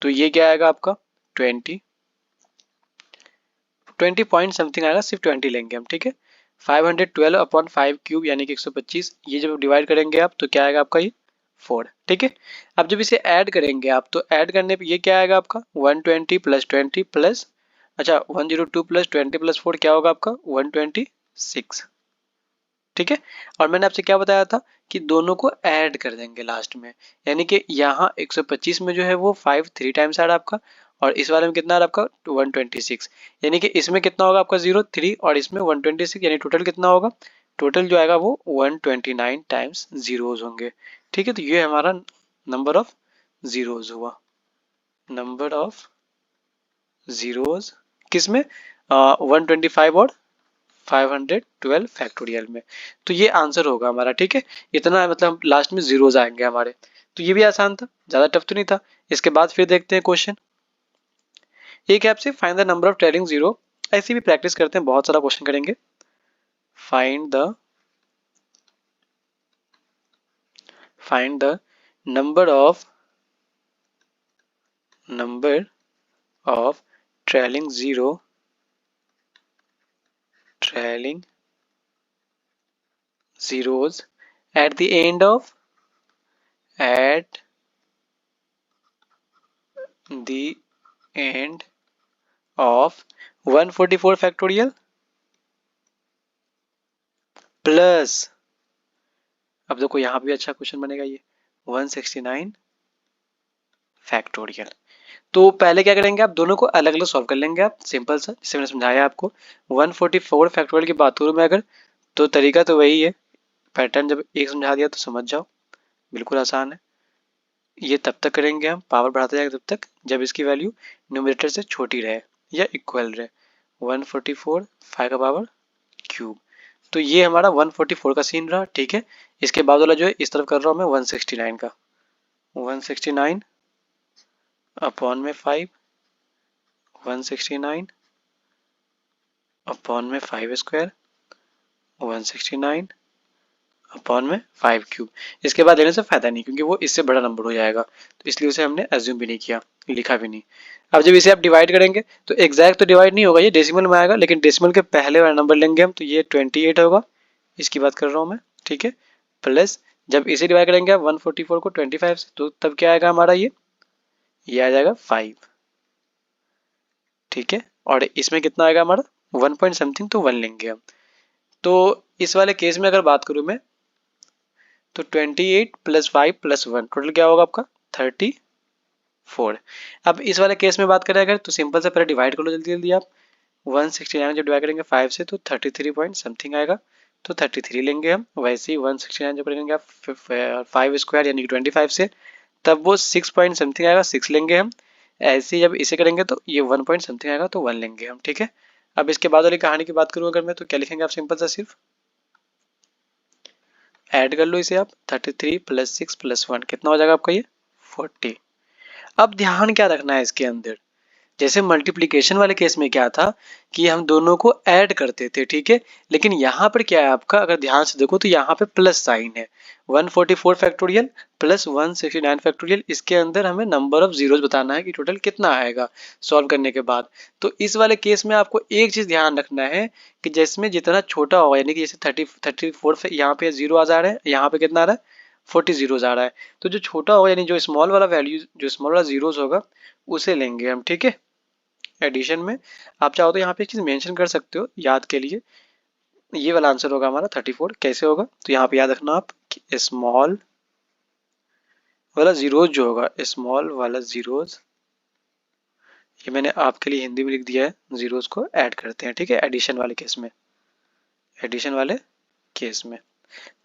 तो ये क्या आएगा आपका 20 पॉइंट समथिंग आएगा, सिर्फ 20 लेंगे हम, ठीक है। 512 अपॉन 5 क्यूब यानी कि 125, ये जब डिवाइड करेंगे आप तो क्या आएगा आपका ये 4, ठीक है। अब जब इसे ऐड करेंगे आप तो ऐड करने पे ये क्या आएगा आपका 120 प्लस 20 प्लस, अच्छा 102 प्लस 20 प्लस 4 क्या होगा आपका 126, ठीक है। और मैंने आपसे क्या बताया था कि दोनों को ऐड कर देंगे लास्ट में, यानी कि यहाँ 125 में जो है वो 5 3 टाइम्स आ रहा है आपका, और इस वाले में कितना आ रहा है आपका 126, यानी कि इसमें कितना होगा आपका 0 3 और इसमें 126, यानी टोटल कितना होगा, टोटल जो आएगा वो 129 टाइम्स जीरोज होंगे, ठीक है। तो ये हमारा नंबर ऑफ जीरोज हुआ, नंबर ऑफ जीरोज किसमें 125 और 512 फैक्टोरियल में, तो ये आंसर होगा हमारा, ठीक है। इतना मतलब लास्ट में जीरोज आएंगे हमारे, तो ये भी आसान था, ज्यादा टफ तो नहीं था। इसके बाद फिर देखते हैं क्वेश्चन, एक है आपसे find the number of trailing zero, ऐसी भी प्रैक्टिस करते हैं, बहुत सारा क्वेश्चन करेंगे। Find the number of trailing zeros at the end of at the end of 144 factorial plus, अब देखो यहाँ भी अच्छा क्वेश्चन बनेगा ये 169 फैक्टोरियल। तो पहले क्या करेंगे आप दोनों को अलग अलग सॉल्व कर लेंगे आप, सिंपल सा, जिसे मैंने समझाया आपको। 144 फैक्टोरियल की बात करूँ मैं अगर, तो तरीका तो वही है, पैटर्न जब एक समझा दिया तो समझ जाओ, बिल्कुल आसान है। ये तब तक करेंगे हम, पावर बढ़ाते जाएंगे तब तक जब इसकी वैल्यू न्यूमरेटर से छोटी रहे या इक्वल रहे। 144 5 का पावर क्यूब, तो ये हमारा 144 का सीन रहा, ठीक है। इसके बाद वाला जो है इस तरफ कर रहा हूँ मैं 169 का, 169 अपॉन में 5, 169 अपॉन में 5 स्क्वायर, 169 अपॉन में 5 क्यूब। इसके बाद लेने से फायदा नहीं, क्योंकि वो इससे बड़ा नंबर हो जाएगा, तो इसलिए उसे हमने एज्यूम भी नहीं किया, लिखा भी नहीं। अब जब इसे आप डिवाइड करेंगे तो एग्जैक्ट तो डिवाइड नहीं होगा, ये डेसिमल में आएगा, लेकिन डेसिमल के पहले वाला नंबर लेंगे हम, तो ये 28 होगा, इसकी बात कर रहा हूँ मैं, ठीक है। प्लस जब इसे डिवाइड करेंगे आप 144 को 25 से, तो तब क्या आएगा हमारा ये आ जाएगा 5, ठीक है। और इसमें कितना आएगा हमारा 1 पॉइंट समथिंग, तो 1 लेंगे हम। तो इस वाले केस में अगर बात करूं मैं, तो 28 प्लस 5 प्लस 1 टोटल क्या होगा आपका 34। अब इस वाले केस में बात करें अगर, तो सिंपल से पहले डिवाइड कर लो जल्दी जल्दी आप, 169 जब डिवाइड करेंगे 5 से तो 33 पॉइंट समथिंग आएगा, तो 33 लेंगे हम। वैसे ही 169 जब करेंगे आप 5 स्क्वायर यानी कि 25 से, तब वो 6 पॉइंट समथिंग आएगा, 6 लेंगे हम। ऐसे ही जब इसे करेंगे तो ये 1 पॉइंट समथिंग आएगा, तो 1 लेंगे हम, ठीक है। अब इसके बाद वाली कहानी की बात करूं अगर मैं, तो क्या लिखेंगे आप सिंपल सा सिर्फ ऐड कर लो इसे आप, 33 प्लस 6 प्लस 1 कितना हो जाएगा आपका ये 40। अब ध्यान क्या रखना है इसके अंदर, जैसे मल्टीप्लिकेशन वाले केस में क्या था कि हम दोनों को ऐड करते थे, ठीक है। लेकिन यहाँ पर क्या है आपका, अगर ध्यान से देखो तो यहाँ पे प्लस साइन है, 144 फैक्टोरियल प्लस 169 फैक्टोरियल, इसके अंदर हमें नंबर ऑफ जीरोज बताना है कि टोटल कितना आएगा सॉल्व करने के बाद। तो इस वाले केस में आपको एक चीज ध्यान रखना है कि जिसमें जितना छोटा होगा, यानी कि जैसे 34 यहाँ पे जीरो आ जा रहा है, यहाँ पे कितना आ रहा है 40 जीरोज आ रहा है, तो जो छोटा होगा यानी जो स्मॉल वाला वैल्यू, जो स्मॉल वाला जीरोज होगा उसे लेंगे हम, ठीक है। एडिशन में आप चाहो तो यहाँ पे एक चीज मेंशन कर सकते हो याद के लिए, ये वाला आंसर होगा हमारा 34। कैसे होगा, तो यहाँ पे याद रखना आप कि स्मॉल वाला जीरोज जो होगा, स्मॉल वाला जीरोज, ये मैंने आपके लिए हिंदी में लिख दिया है, जीरोज को ऐड करते हैं, ठीक है, एडिशन वाले केस में, एडिशन वाले केस में।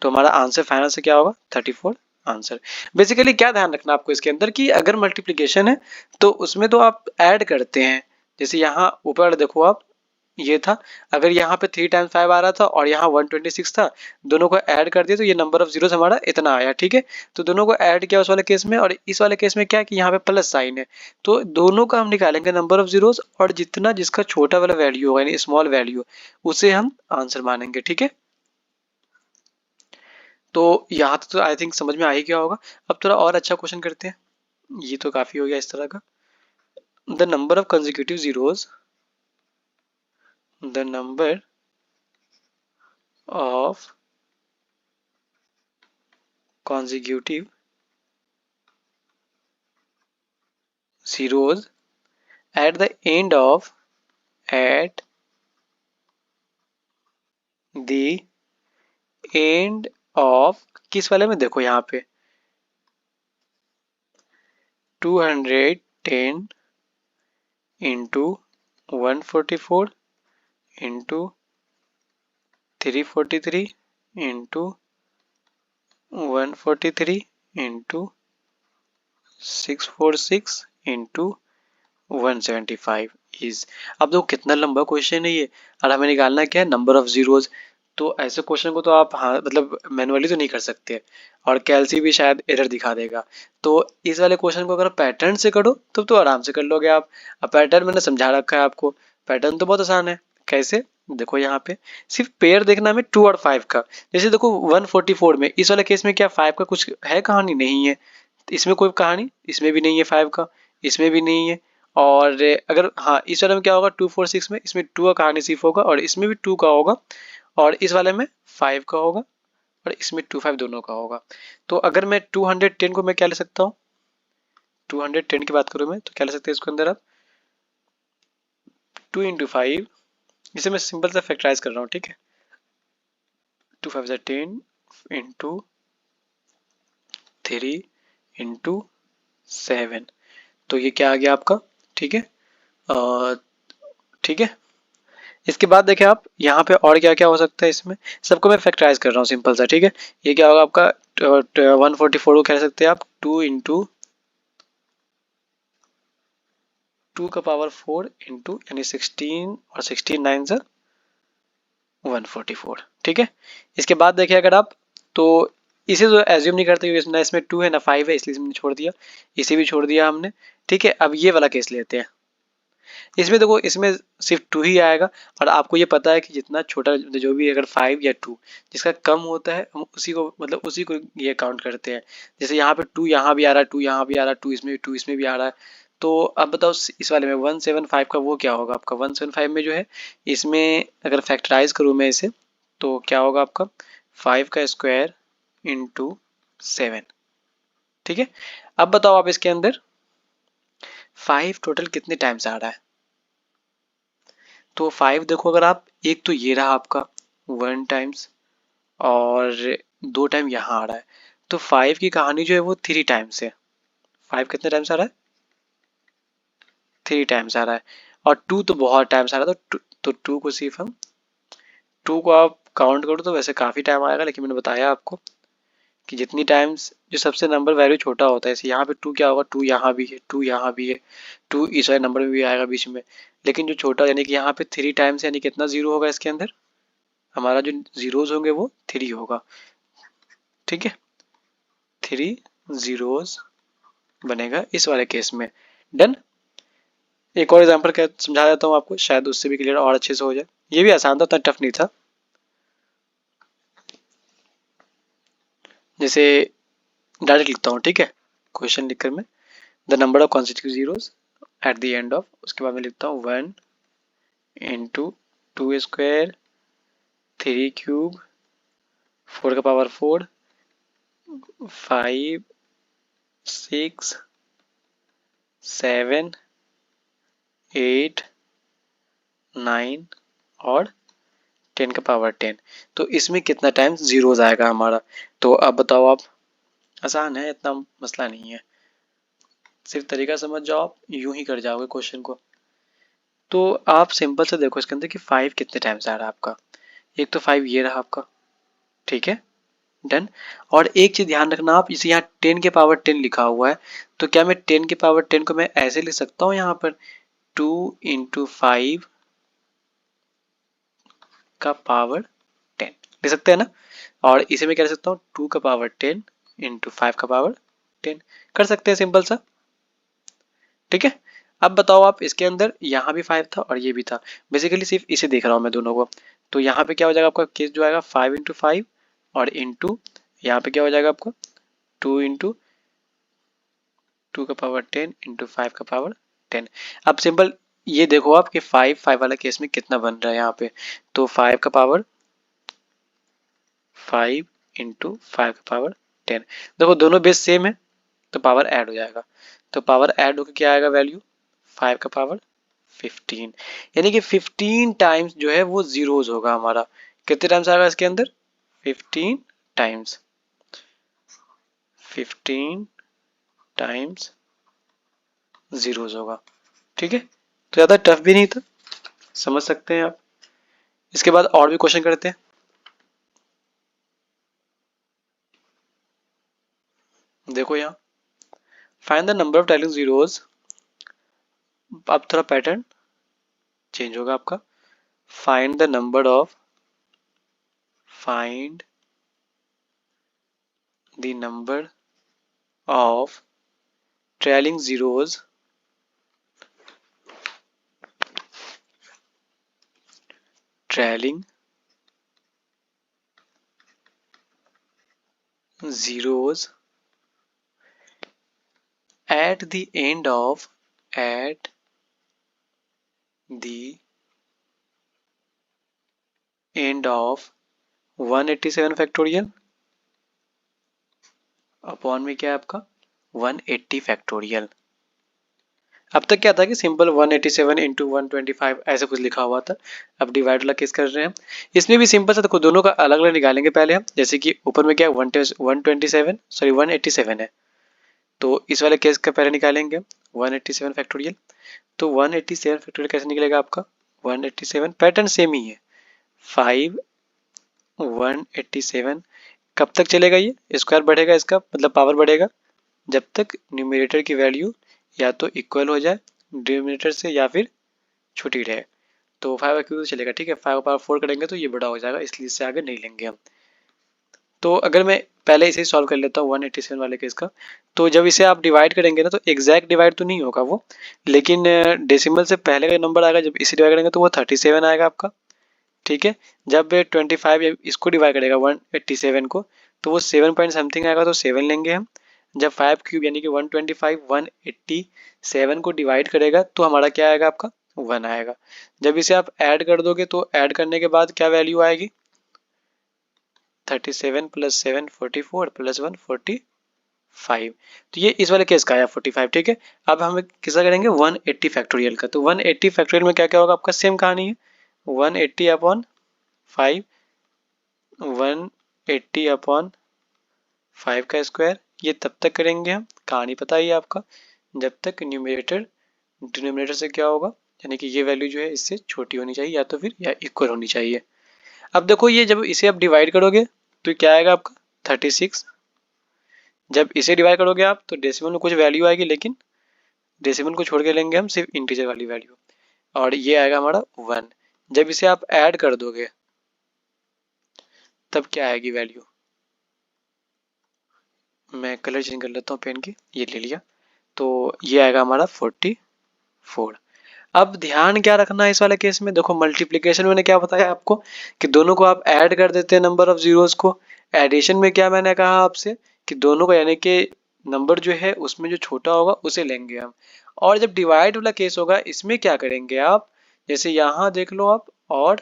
तो हमारा आंसर फाइनल से क्या होगा 34 आंसर। बेसिकली क्या ध्यान रखना आपको इसके अंदर कि अगर मल्टीप्लिकेशन है तो उसमें तो आप ऐड करते हैं, जैसे यहाँ ऊपर देखो आप ये था। अगर यहाँ पे 3 टाइम्स 5 आ रहा था और यहाँ 126 था, दोनों को ऐड कर दिया तो ये नंबर ऑफ जीरोस हमारा इतना आया। ठीक है, तो दोनों को ऐड किया उस वाले केस में, और इस वाले केस में क्या है कि यहाँ पे प्लस साइन है, तो दोनों का हम निकालेंगे नंबर ऑफ जीरोस, और जितना जिसका छोटा वाला वैल्यू होगा यानी स्मॉल वैल्यू, उसे हम आंसर मानेंगे। ठीक है, तो यहाँ तो आई थिंक समझ में आ ही गया होगा। अब थोड़ा और अच्छा क्वेश्चन करते हैं, ये तो काफी हो गया इस तरह का। The number of consecutive zeros, the number of consecutive zeros at the at the end of किस वाले में, देखो यहाँ पे 210 into 144 into 343 into 143 into 646 into 175 is. अब देखो कितना लंबा क्वेश्चन है ये, और हमें निकालना क्या है, नंबर ऑफ जीरोज। तो ऐसे क्वेश्चन को तो आप हाँ मतलब मैनुअली तो नहीं कर सकते, और कैलसी भी शायद एरर दिखा देगा। तो इस वाले क्वेश्चन को अगर पैटर्न से करो तो आराम से कर लोगे आप। अब पैटर्न मैंने समझा रखा है आपको, पैटर्न तो बहुत आसान है। कैसे, देखो यहाँ पे सिर्फ पेयर देखना हमें 2 और 5 का। जैसे देखो 144 में इस वाले केस में क्या 5 का कुछ है कहानी, नहीं है, इसमें कोई कहानी, इसमें भी नहीं है 5 का, इसमें भी नहीं है। और अगर हाँ इस वाले में क्या होगा 246 में, इसमें 2 का कहानी सिर्फ होगा, और इसमें भी 2 का होगा, और इस वाले में 5 का होगा, और इसमें 25 दोनों का होगा। तो अगर मैं 210 को मैं क्या ले सकता हूँ, 210 की बात करूँ मैं तो क्या ले सकते हैं इसके अंदर आप 2 इंटू 5, इसे मैं सिंपल सा फैक्टराइज कर रहा हूँ। ठीक है, 2 5 10 इंटू 3 इंटू 7, तो ये क्या आ गया आपका। ठीक है, ठीक है, इसके बाद देखें आप यहाँ पे और क्या क्या हो सकता है, इसमें सबको मैं फैक्टराइज कर रहा हूँ सिंपल सा। ठीक है, ये क्या होगा आपका 144 को कह सकते हैं आप 2 इंटू 2 का पावर 4 इंटू यानी 16, और 16 9 से 144। ठीक है, इसके बाद देखिए अगर आप तो इसे तो एज्यूम नहीं करते क्योंकि ना इसमें 2 है ना 5 है, इसलिए हमने छोड़ दिया, इसे भी छोड़ दिया हमने। ठीक है, अब ये वाला केस लेते हैं। इसमें देखो इसमें सिर्फ 2 ही आएगा, और आपको ये पता है कि जितना छोटा जो भी अगर 5 या 2 जिसका कम होता है हम उसी को मतलब उसी को ये काउंट करते हैं। जैसे यहाँ पे 2 यहाँ भी आ रहा है, 2 यहाँ भी आ रहा है, 2 इसमें भी, 2 इसमें भी आ रहा है। तो अब बताओ इस वाले में 175 का वो क्या होगा आपका, 175 में जो है इसमें अगर फैक्टराइज करूँ मैं इसे तो क्या होगा आपका 5 का स्क्वायर इंटू 7। ठीक है, अब बताओ आप इसके अंदर 5 टोटल कितने टाइम्स आ रहा है। तो 5 देखो अगर आप, एक तो ये रहा आपका 1 टाइम्स, और 2 टाइम यहाँ आ रहा है, तो 5 की कहानी जो है वो 3 टाइम्स है। 5 कितने टाइम्स आ रहा है, 3 टाइम्स आ रहा है, और 2 तो बहुत टाइम्स आ रहा है, तो 2 को सिर्फ हम 2 को आप काउंट करो तो वैसे काफ़ी टाइम आएगा, लेकिन मैंने बताया आपको कि जितनी टाइम्स जो सबसे नंबर वैल्यू छोटा होता है, जैसे यहाँ पे 2 क्या होगा, 2 यहाँ भी है, 2 यहाँ भी है, 2 इस वाले नंबर में भी आएगा बीच में, लेकिन जो छोटा यानी कि यहाँ पे 3 टाइम्स यानी कितना जीरो होगा इसके अंदर, हमारा जो जीरोज होंगे वो 3 होगा। ठीक है, 3 जीरोज बनेगा इस वाले केस में। डन, एक और एग्जांपल समझा देता हूँ आपको, शायद उससे भी क्लियर और अच्छे से हो जाए। ये भी आसान था, उतना टफ नहीं था। जैसे डायरेक्ट लिखता हूँ, ठीक है, क्वेश्चन लिखकर मैं the number of constitutive zeros at the end of, उसके बाद मैं लिखता हूँ 1 इंटू 2 स्क्वायर 3 क्यूब 4 का पावर 4 5 6 7 8 9 और 10 का पावर 10। तो इसमें कितना टाइम्स जीरोज आएगा हमारा, तो अब बताओ आप। आसान है, इतना मसला नहीं है, सिर्फ तरीका समझ जाओ आप यूं ही कर जाओगे क्वेश्चन को। तो आप सिंपल से देखो इसके अंदर कि 5 कितने टाइम्स आ रहा है आपका, एक तो 5 ये रहा आपका। ठीक है, डन। और एक चीज ध्यान रखना आप, इसे यहाँ 10 के पावर 10 लिखा हुआ है, तो क्या मैं 10 के पावर 10 को मैं ऐसे लिख सकता हूँ यहाँ पर 2 इंटू 5 का पावर 10 लिख सकते हैं ना। और इसे मैं क्या लिख सकता हूँ 2 का पावर 10 इंटू 5 का पावर 10 कर सकते हैं, सिंपल सा। ठीक है, अब बताओ आप, इसके अंदर यहाँ भी 5 था और ये भी था, बेसिकली सिर्फ इसे देख रहा हूँ मैं दोनों को। तो यहाँ पे क्या हो जाएगा आपका केस जो आएगा 5 इंटू 5 और इंटू यहाँ पे क्या हो जाएगा आपका 2 इंटू 2 का पावर 10 इंटू 5 का पावर 10। अब सिंपल ये देखो आप कि 5 वाला केस में कितना बन रहा है यहाँ पे, तो 5 का पावर 5 इंटू 5 का पावर 10। देखो दोनों बेस सेम है तो पावर ऐड हो जाएगा, तो पावर ऐड होकर क्या आएगा वैल्यू 5 का पावर 15, यानी कि 15 टाइम्स जो है वो जीरोज होगा हमारा। कितने टाइम्स आएगा इसके अंदर 15 टाइम्स, 15 टाइम्स जीरोज होगा। ठीक है, तो ज़्यादा टफ भी नहीं था, समझ सकते हैं आप। इसके बाद और भी क्वेश्चन करते हैं। देखो यहाँ find the number of टैलिंग zeros, अब थोड़ा पैटर्न चेंज होगा आपका। Find the number of, find the number of trailing zeros, trailing zeros at the end of, at the end of 187 factorial upon में क्या है आपका 180 फैक्टोरियल। अब तक क्या था कि सिंपल 187 इंटू 125 ऐसा कुछ लिखा हुआ था, अब डिवाइड वाला केस कर रहे हैं। इसमें भी सिंपल सा देखो, दोनों का अलग अलग निकालेंगे पहले हम। जैसे कि ऊपर में क्या है 187 है, तो इस वाले केस का पहले निकालेंगे 187 फैक्टोरियल। तो 187 फैक्टोरियल कैसे निकलेगा आपका 187, पैटर्न सेम ही है 5 187। कब तक चलेगा ये, स्क्वायर बढ़ेगा इसका मतलब पावर बढ़ेगा जब तक न्यूमरेटर की वैल्यू या तो इक्वल हो जाए डिनोमिनेटर से या फिर छोटी रहे। तो 5 क्यों चलेगा, ठीक है। 5 पावर 4 करेंगे तो ये बड़ा हो जाएगा, इसलिए इससे आगे नहीं लेंगे हम। तो अगर मैं पहले इसे सॉल्व कर लेता हूँ 187 वाले केस का, तो जब इसे आप डिवाइड करेंगे ना तो एग्जैक्ट डिवाइड तो नहीं होगा वो, लेकिन डेसिमल से पहले का नंबर आएगा, जब इसे डिवाइड करेंगे तो वो 37 आएगा आपका। ठीक है, जब 25 इसको डिवाइड करेगा 187 को तो वो 7 पॉइंट समथिंग आएगा, तो 7 लेंगे हम। जब 5 क्यूब यानी कि 125 187 को डिवाइड करेगा तो हमारा क्या आएगा आपका 1 आएगा। जब इसे आप ऐड कर दोगे तो ऐड करने के बाद क्या वैल्यू आएगी 37 प्लस 7 44 प्लस 1 45। तो ये इस वाले केस का आया 45। ठीक है, अब हम किसका करेंगे 180 फैक्टोरियल का। तो 180 फैक्टोरियल में क्या क्या होगा आपका सेम कहानी है 180 अपॉन 5, 180 अपॉन 5 का स्क्वायर। ये तब तक करेंगे हम, कहानी पता ही है आपका, जब तक न्यूमरेटर डिनोमिनेटर से क्या होगा, यानी कि ये वैल्यू जो है इससे छोटी होनी चाहिए या तो फिर या इक्वल होनी चाहिए। अब देखो ये जब इसे आप डिवाइड करोगे तो क्या आएगा आपका 36। जब इसे डिवाइड करोगे आप तो डेसिमल में कुछ वैल्यू आएगी, लेकिन डेसिमल को छोड़ के लेंगे हम सिर्फ इंटीजर वाली वैल्यू, और ये आएगा हमारा 1। जब इसे आप ऐड कर दोगे तब क्या आएगी वैल्यू, मैं कलर चेंज कर लेता हूँ पेन की, ये ले लिया, तो ये आएगा हमारा 44। अब ध्यान क्या रखना है इस वाले केस में, देखो मल्टीप्लिकेशन मैंने क्या बताया आपको कि दोनों को आप ऐड कर देते हैं नंबर ऑफ जीरोस को। एडिशन में क्या मैंने कहा आपसे कि दोनों को यानी कि नंबर जो है उसमें जो छोटा होगा उसे लेंगे हम। और जब डिवाइड वाला केस होगा इसमें क्या करेंगे आप, जैसे यहाँ देख लो आप और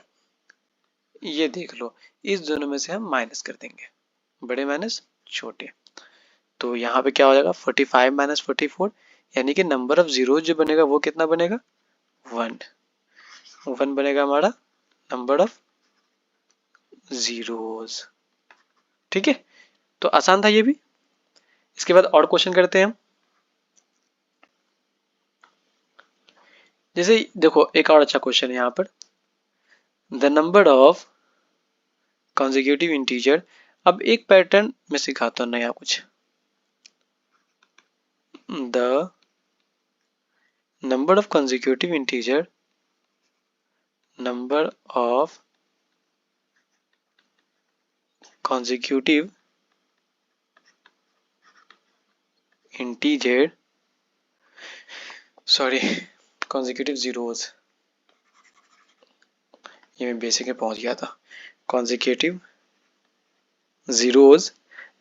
ये देख लो, इस दोनों में से हम माइनस कर देंगे, बड़े माइनस छोटे। तो यहाँ पे क्या हो जाएगा 45 माइनस 44, यानी कि नंबर ऑफ जीरोज जो बनेगा वो कितना बनेगा 1 बनेगा हमारा नंबर ऑफ जीरोज। ठीक है, तो आसान था ये भी। इसके बाद और क्वेश्चन करते हैं हम। जैसे देखो एक और अच्छा क्वेश्चन है यहाँ पर, the number of consecutive integer. अब एक पैटर्न में सिखाता हूँ नया कुछ, the number of consecutive integer, number of consecutive integer consecutive zeros, ये मैं बेसिक में पहुंच गया था। consecutive zeros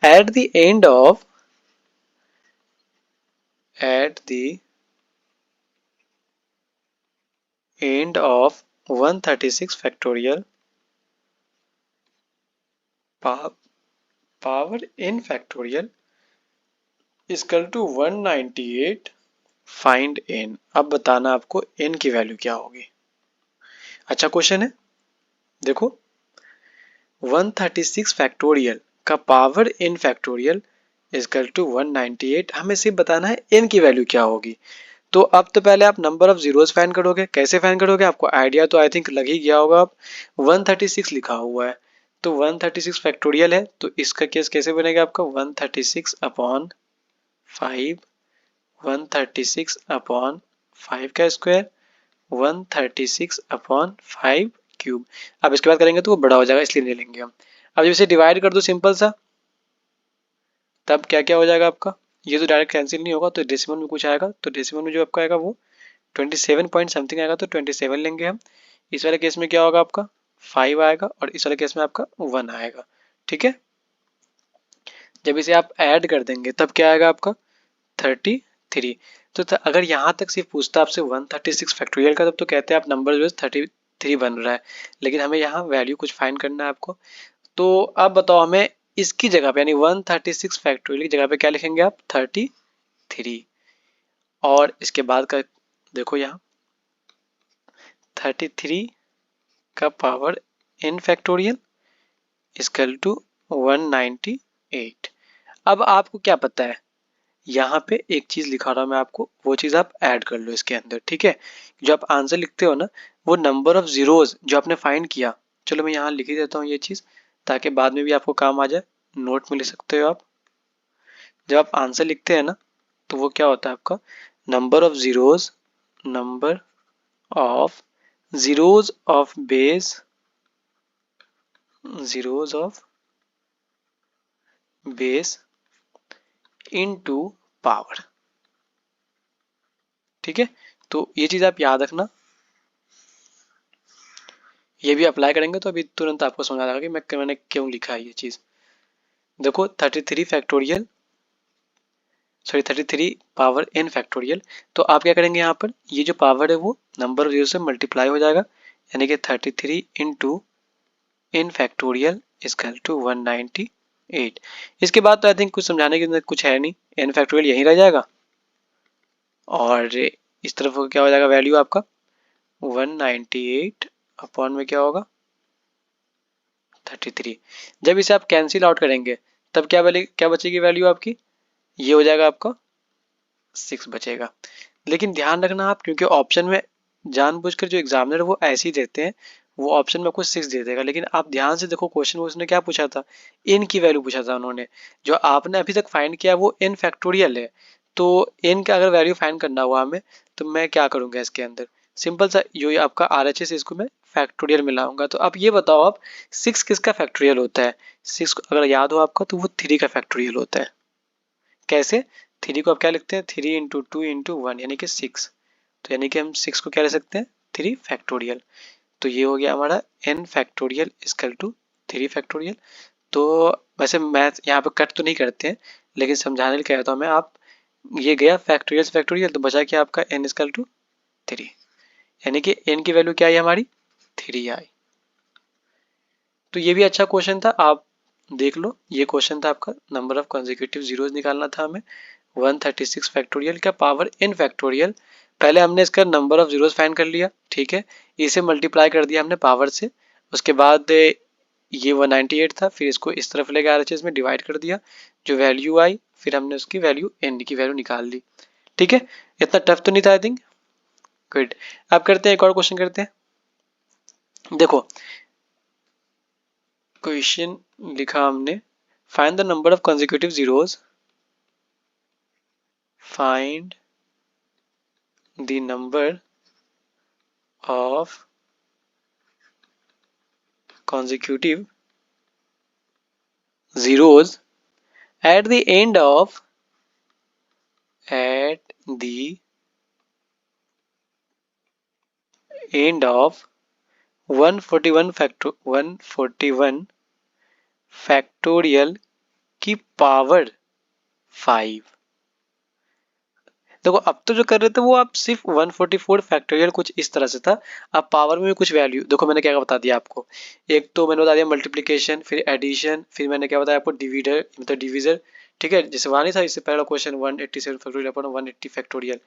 at the end of at the end of 136 factorial power n factorial is equal to 198 find n। अब बताना आपको n की वैल्यू क्या होगी। अच्छा क्वेश्चन है, देखो 136 फैक्टोरियल का power n factorial is equal to 198, हमें सिर्फ बताना है n की वैल्यू क्या होगी। तो अब तो पहले आप नंबर ऑफ जीरोस फाइंड करोगे, कैसे फाइंड करोगे आपको आइडिया तो आई थिंक लग ही गया होगा। आप 136 लिखा हुआ है तो 136 फैक्टोरियल है, तो इसका केस कैसे बनेगा आपका 136 अपॉन 5, 136 अपॉन 5 का स्क्वायर, 136 अपॉन 5 क्यूब। अब इसके बाद करेंगे तो वो बड़ा हो जाएगा इसलिए नहीं लेंगे हम। अब जब इसे डिवाइड कर दो सिंपल सा, तब क्या क्या हो जाएगा आपका, ये तो डायरेक्ट कैंसिल नहीं होगा तो डेसिमल में कुछ आएगा, तो डेसिमल में जो आपका आएगा वो 27 पॉइंट समथिंग आएगा, तो 27 लेंगे हम। इस वाले केस में क्या होगा आपका 5 आएगा और इस वाले केस में आपका 1 आएगा। ठीक है, जब इसे आप ऐड कर देंगे तब क्या आएगा आपका 33। तो अगर यहाँ तक सिर्फ पूछता आपसे 136 फैक्टोरियल का, तब तो कहते हैं आप नंबर जो है 33 बन रहा है, लेकिन हमें यहाँ वैल्यू कुछ फाइंड करना है आपको। तो अब बताओ हमें इसकी जगह पे यानी 136 फैक्टोरियल की जगह पे क्या लिखेंगे आप 33, और इसके बाद का देखो यहाँ 33 का power n factorial equal to 198। अब आपको क्या पता है, यहाँ पे एक चीज लिखा रहा हूं मैं आपको, वो चीज आप ऐड कर लो इसके अंदर। ठीक है, जो आप आंसर लिखते हो ना, वो नंबर ऑफ जीरोज जो आपने फाइंड किया, चलो मैं यहाँ लिख ही देता हूँ ये चीज ताकि बाद में भी आपको काम आ जाए, नोट में लिख सकते हो आप। जब आप आंसर लिखते हैं ना तो वो क्या होता है आपका number of zeros, number of zeros of base, zeros of base into power. ठीक है, तो ये चीज आप याद रखना, ये भी अप्लाई करेंगे तो अभी तुरंत आपको समझ आ जाएगा कि मैंने क्यों लिखा है ये चीज। देखो 33 factorial, sorry 33 power n factorial, तो आप क्या करेंगे यहाँ पर ये जो पावर है वो नंबर ऑफ जीरो से मल्टीप्लाई हो जाएगा, यानी कि 33 into n factorial equal to 198। इसके बाद तो आई थिंक कुछ समझाने की कुछ है नहीं, n फैक्टोरियल यहीं रह जाएगा और इस तरफ क्या हो जाएगा वैल्यू आपका 198 अपॉन में क्या होगा 33। जब इसे आप कैंसिल आउट करेंगे तब क्या बचेगी वैल्यू आपकी, ये हो जाएगा आपका 6 बचेगा। लेकिन ध्यान रखना आप, क्योंकि ऑप्शन में जानबूझकर जो एग्जामिनर वो ऐसे ही देते हैं, वो ऑप्शन में आपको 6 दे देगा, लेकिन आप ध्यान से देखो क्वेश्चन में उसने क्या पूछा था, n की वैल्यू पूछा था उन्होंने। जो आपने अभी तक फाइंड किया वो n फैक्टोरियल है, तो n का अगर वैल्यू फाइंड करना हुआ हमें तो मैं क्या करूंगा इसके अंदर, सिंपल सा जो आपका RHS इसको मैं फैक्टोरियल में लाऊंगा। तो आप ये बताओ आप 6 किसका फैक्टोरियल होता है, 6 अगर याद हो आपका तो वो 3 का फैक्टोरियल होता है। कैसे, 3 को आप क्या लिखते हैं 3 इंटू 2 इंटू 1 यानी कि 6, तो यानी कि हम 6 को क्या ले सकते हैं 3 फैक्टोरियल। तो ये हो गया हमारा n factorial equal to 3 factorial. तो वैसे मैथ यहाँ पे कट तो नहीं करते हैं, लेकिन समझाने के लिए कहता हूँ मैं, आप ये गया फैक्टोरियल से फैक्टोरियल तो बचा क्या आपका n इक्वल टू 3, यानी कि n की वैल्यू क्या आई हमारी 3 आई। तो ये भी अच्छा क्वेश्चन था, आप देख लो, ये क्वेश्चन था आपका नंबर ऑफ कॉन्जिक्यूटिव जीरोज निकालना था हमें 136 फैक्टोरियल का पावर n फैक्टोरियल। पहले हमने इसका नंबर ऑफ जीरोस फाइंड कर लिया, ठीक है, इसे मल्टीप्लाई कर दिया हमने पावर से, उसके बाद ये 198 था, फिर इसको इस तरफ लेकर RHS में डिवाइड कर दिया, जो वैल्यू आई फिर हमने उसकी वैल्यू n की वैल्यू निकाल ली। ठीक है, इतना टफ तो नहीं था आई थिंक, गुड। अब करते हैं एक और क्वेश्चन करते हैं। देखो क्वेश्चन लिखा हमने, find the number of consecutive zeros, find the number of consecutive zeros at the end of 141 factorial की पावर 5। देखो अब तो जो कर रहे थे वो आप सिर्फ 144 फैक्टोरियल कुछ इस तरह से था। अब पावर में भी कुछ वैल्यू देखो, मैंने क्या बता दिया आपको। एक तो मैंने बता दिया मल्टीप्लिकेशन, फिर एडिशन, फिर मैंने क्या बताया आपको डिविडर मतलब डिविजर। ठीक है, जैसे वहां नहीं था इससे पहला क्वेश्चन 187 फैक्टोरियल अपॉन 180 फैक्टोरियल।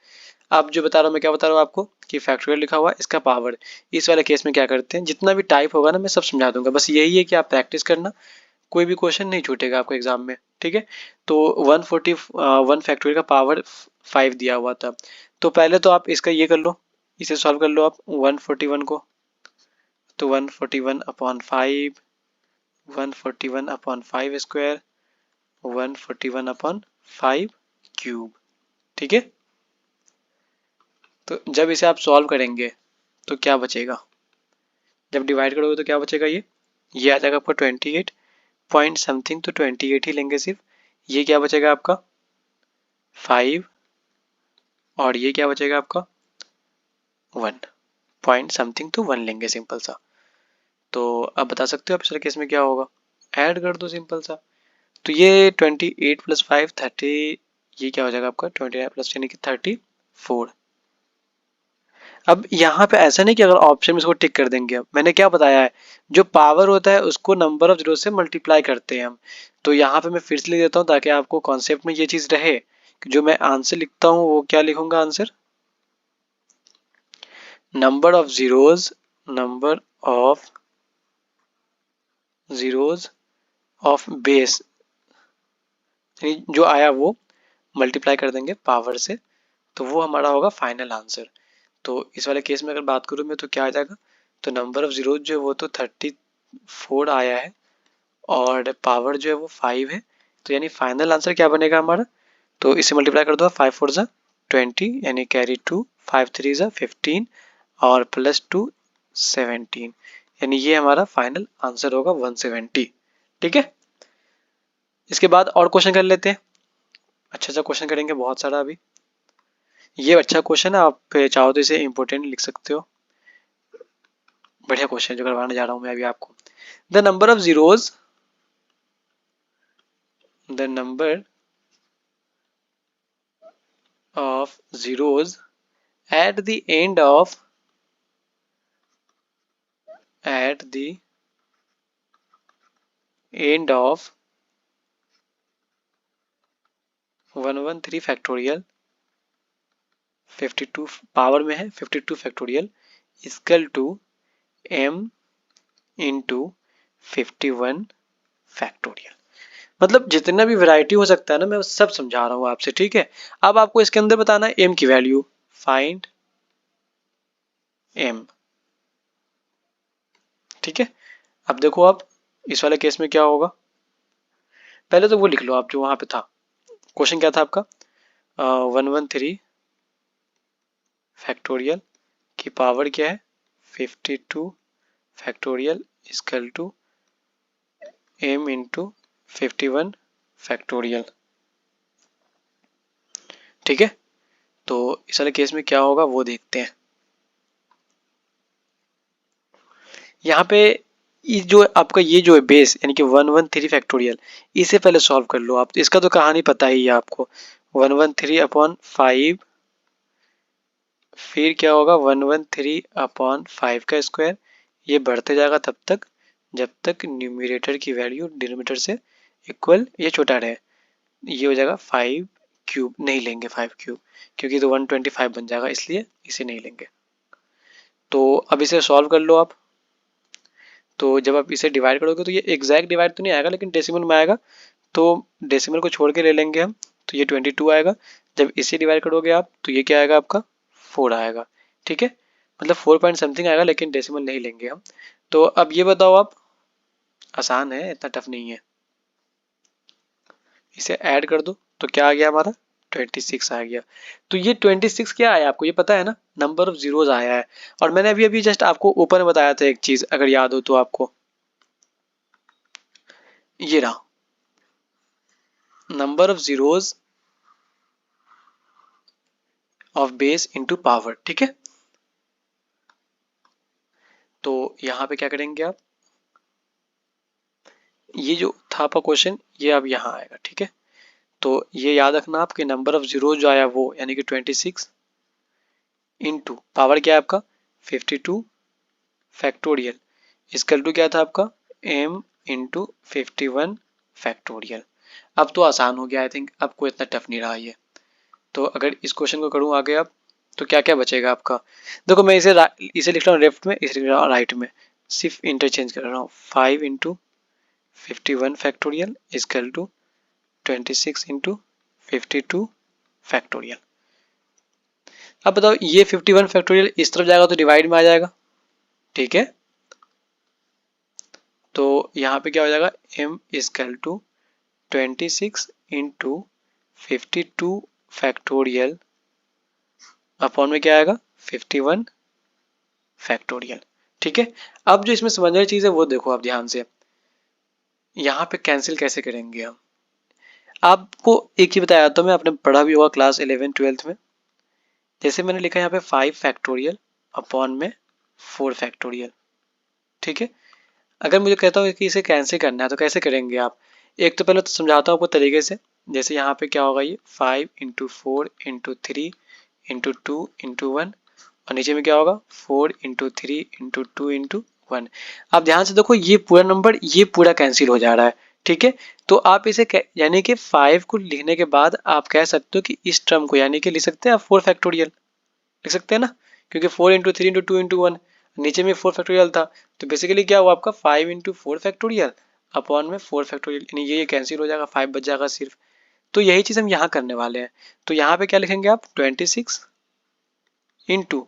अब जो बता रहा हूँ मैं क्या बता रहा हूँ आपको कि फैक्टोरियल लिखा हुआ है इसका पावर। इस वाले केस में क्या करते हैं, जितना भी टाइप होगा ना मैं सब समझा दूंगा, बस यही है कि आप प्रैक्टिस करना, कोई भी क्वेश्चन नहीं छूटेगा आपको एग्जाम में। ठीक है, तो 141 फैक्टोरियल का पावर 5 दिया हुआ था। तो पहले तो आप इसका ये कर लो, इसे सॉल्व कर लो आप 141 को। तो 141 upon 5, 141 upon 5 square, 141 upon 5 cube. ठीक है, तो जब इसे आप सॉल्व करेंगे तो क्या बचेगा, जब डिवाइड करोगे तो क्या बचेगा, ये आ जाएगा आपका 28 पॉइंट समथिंग, तो 28 ही लेंगे सिर्फ। ये क्या बचेगा आपका 5, और ये क्या बचेगा आपका 1 पॉइंट समथिंग, तो 1 लेंगे सिंपल सा। तो अब बता सकते हो आप इस केस में क्या होगा, ऐड कर दो सिंपल सा। तो ये 28 प्लस 5 30, ये क्या हो जाएगा आपका 29 प्लस 10 की 34। अब यहाँ पे ऐसा नहीं कि अगर ऑप्शन में इसको टिक कर देंगे, अब मैंने क्या बताया है, जो पावर होता है उसको नंबर ऑफ जीरो से मल्टीप्लाई करते हैं हम। तो यहाँ पे मैं फिर से लिख देता हूँ ताकि आपको कॉन्सेप्ट में ये चीज रहे कि जो मैं आंसर लिखता हूँ वो क्या लिखूंगा answer, number of zeros, number of zeros of base, जो आया वो मल्टीप्लाई कर देंगे पावर से, तो वो हमारा होगा फाइनल आंसर। तो इस वाले केस में अगर बात करूँ मैं तो क्या आ जाएगा, तो नंबर ऑफ जीरोज जो है वो तो 34 आया है और पावर जो है वो 5 है। तो यानी फाइनल आंसर क्या बनेगा हमारा, तो इसे मल्टीप्लाई कर दो, 5 4 जा 20 यानी कैरी 2, 5 3 जा 15 और प्लस 2 17, यानी ये हमारा फाइनल आंसर होगा 170। ठीक है, इसके बाद और क्वेश्चन कर लेते हैं। अच्छा अच्छा क्वेश्चन करेंगे बहुत सारा अभी। ये अच्छा क्वेश्चन है, आप चाहो तो इसे इंपोर्टेंट लिख सकते हो, बढ़िया क्वेश्चन जो करवाने जा रहा हूं मैं अभी आपको। The number of zeros, the number of zeros at the end of at the end of 113 factorial 52 power में है 52 factorial equal to m into 51 factorial. मतलब जितना भी वैरायटी हो सकता है ना मैं सब समझा रहा हूँ आपसे। ठीक है, अब आपको इसके अंदर बताना है m की वैल्यू, फाइंड m। ठीक है, अब देखो आप इस वाले केस में क्या होगा, पहले तो वो लिख लो आप जो वहां पे था। क्वेश्चन क्या था आपका, 113 फैक्टोरियल की पावर क्या है 52 factorial equal to m into 51 factorial. ठीक है, तो इस वाले केस में क्या होगा वो देखते हैं। यहाँ पे जो आपका ये जो है बेस यानी कि 113 फैक्टोरियल, इसे पहले सॉल्व कर लो आप, इसका तो कहानी पता ही है आपको। 113 अपॉन 5, फिर क्या होगा 113 अपॉन 5 का स्क्वायर, ये बढ़ते जाएगा तब तक जब तक न्यूमरेटर की वैल्यू डिनोमिनेटर से इक्वल ये छोटा रहे। ये हो जाएगा 5 क्यूब, नहीं लेंगे 5 क्यूब क्योंकि तो 125 बन जाएगा, इसलिए इसे नहीं लेंगे। तो अब इसे सॉल्व कर लो आप। तो जब आप इसे डिवाइड करोगे तो ये एग्जैक्ट डिवाइड तो नहीं आएगा लेकिन डेसिमल में आएगा, तो डेसिमल को छोड़ के ले लेंगे हम, तो ये 22 आएगा। जब इसे डिवाइड करोगे आप तो ये क्या आएगा आपका 4 आएगा। ठीक है, मतलब 4 पॉइंट समथिंग आएगा लेकिन डेसिमल नहीं लेंगे हम। तो अब ये बताओ आप, आसान है इतना टफ नहीं है, इसे ऐड कर दो तो क्या आ गया हमारा 26 आ गया। तो ये 26 क्या आया आपको ये पता है ना, नंबर ऑफ जीरोज आया है। और मैंने अभी अभी जस्ट आपको ऊपर में बताया था एक चीज, अगर याद हो तो आपको, ये रहा number of zeros of base into power, ठीक है। तो यहाँ पे क्या करेंगे आप, ये जो था आपका क्वेश्चन ये अब यहाँ आएगा, ठीक है। तो ये याद रखना आपके नंबर ऑफ जीरो जो आया वो यानी कि 26 इंटू पावर क्या है आपका 52 फैक्टोरियल इसकल टू क्या था आपका m इंटू 51 फैक्टोरियल। अब तो आसान हो गया, आई थिंक आपको इतना टफ नहीं रहा ये। तो अगर इस क्वेश्चन को करूँ आगे आप, तो क्या क्या बचेगा आपका। देखो मैं इसे लिख रहा हूँ लेफ्ट में, इसे लिख रहा हूँ राइट में, सिर्फ इंटरचेंज कर रहा हूँ। 5 into 51 factorial equal to 26 into 52 factorial. अब बताओ ये 51 फैक्टोरियल इस तरफ जाएगा तो डिवाइड में आ जाएगा, ठीक है। तो यहाँ पे क्या हो जाएगा m equal to 26 into 52 factorial upon में क्या आएगा 51 फैक्टोरियल, ठीक है। अब जो इसमें समझने वाली चीज है वो देखो आप ध्यान से, यहाँ पे कैंसिल कैसे करेंगे हम। आपको एक ही बताया था मैं, आपने पढ़ा भी होगा क्लास 11-12 में। जैसे मैंने लिखा यहाँ पे 5 फैक्टोरियल अपॉन में 4 फैक्टोरियल, ठीक है। अगर मुझे कहता हूँ कि इसे कैंसिल करना है तो कैसे करेंगे आप। एक तो पहले तो समझाता हूँ आपको तरीके से। जैसे यहाँ पे क्या होगा, ये 5 इंटू 4 इंटू 3 इंटू 2 इंटू 1 और नीचे में क्या होगा 4 इंटू 3 इंटू 2 इंटू 1। आप ध्यान से देखो ये पूरा नंबर ये पूरा कैंसिल हो जा रहा है, ठीक है। तो आप इसे यानी कि 5 को लिखने के बाद आप कह सकते हो कि इस टर्म को यानी कि लिख सकते हैं आप 4 फैक्टोरियल लिख सकते हैं ना, क्योंकि 4 इंटू 3 इंटू 2 इंटू 1 नीचे में 4 फैक्टोरियल था। तो बेसिकली क्या हुआ आपका 5 इंटू 4 फैक्टोरियल अपॉन में 4 फैक्टोरियल, यानी ये कैंसिल हो जाएगा 5 बच जाएगा सिर्फ। तो यही चीज हम यहाँ करने वाले हैं। तो यहाँ पे क्या लिखेंगे आप 26 इंटू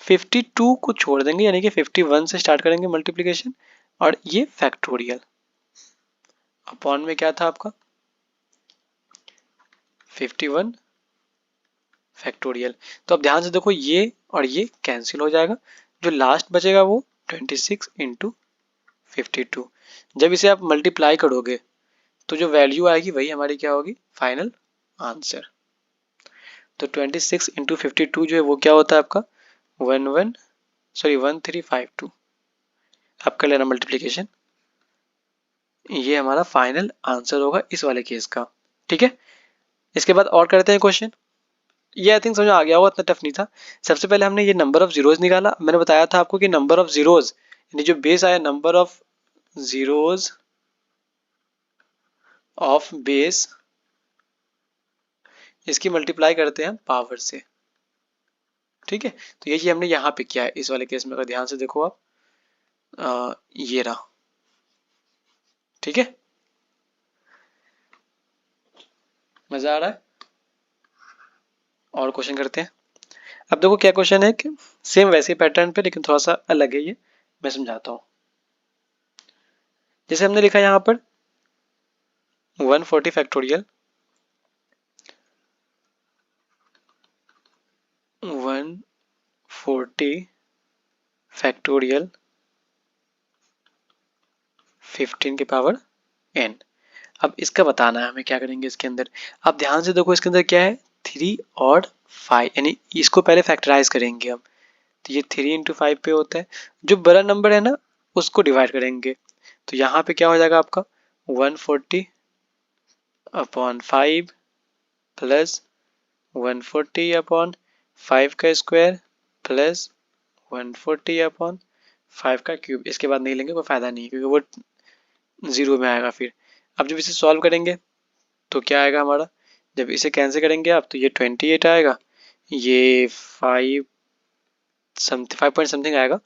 52 को छोड़ देंगे यानी कि 51 से स्टार्ट करेंगे मल्टीप्लीकेशन और ये फैक्टोरियल अपॉन में क्या था आपका 51 फैक्टोरियल। तो अब ध्यान से देखो ये और ये कैंसिल हो जाएगा, जो लास्ट बचेगा वो 26 इंटू 52। जब इसे आप मल्टीप्लाई करोगे तो जो वैल्यू आएगी वही हमारी क्या होगी फाइनल आंसर। तो 26 इंटू 52 जो है वो क्या होता है आपका 1352। आप कर लेना मल्टीप्लीकेशन, ये हमारा फाइनल आंसर होगा इस वाले केस का, ठीक है। इसके बाद और करते हैं क्वेश्चन। ये आई थिंक समझ आ गया होगा, इतना टफ नहीं था। सबसे पहले हमने ये नंबर ऑफ जीरोज निकाला। मैंने बताया था आपको कि नंबर ऑफ जीरोज यानी जो बेस आया number of zeros of base, इसकी मल्टीप्लाई करते हैं पावर से, ठीक है। तो ये चीज हमने यहाँ पे किया है इस वाले केस में, अगर ध्यान से देखो आप ये रहा, ठीक है। मजा आ रहा है। और क्वेश्चन करते हैं। अब देखो क्या क्वेश्चन है कि सेम वैसे पैटर्न पे लेकिन थोड़ा सा अलग है, ये मैं समझाता हूँ। जैसे हमने लिखा यहाँ पर 140 फैक्टोरियल 140 फैक्टोरियल 15 के पावर n। अब इसका बताना है हमें, क्या करेंगे इसके अंदर। आप ध्यान से देखो इसके अंदर क्या है 3 और 5, यानी इसको पहले फैक्टराइज करेंगे हम। तो ये 3 इंटू 5 पे होता है, जो बड़ा नंबर है ना उसको डिवाइड करेंगे। तो यहाँ पे क्या हो जाएगा आपका 140 अपॉन 5 प्लस 140 अपॉन 5 का स्क्वायर प्लस 140 अपॉन 5 का क्यूब। इसके बाद नहीं लेंगे, कोई फायदा नहीं क्योंकि वो जीरो में आएगा फिर। अब जब इसे सॉल्व करेंगे तो क्या आएगा हमारा, जब इसे कैंसिल करेंगे आप तो ये 28 आएगा, ये 5 पॉइंट समथिंग आएगा,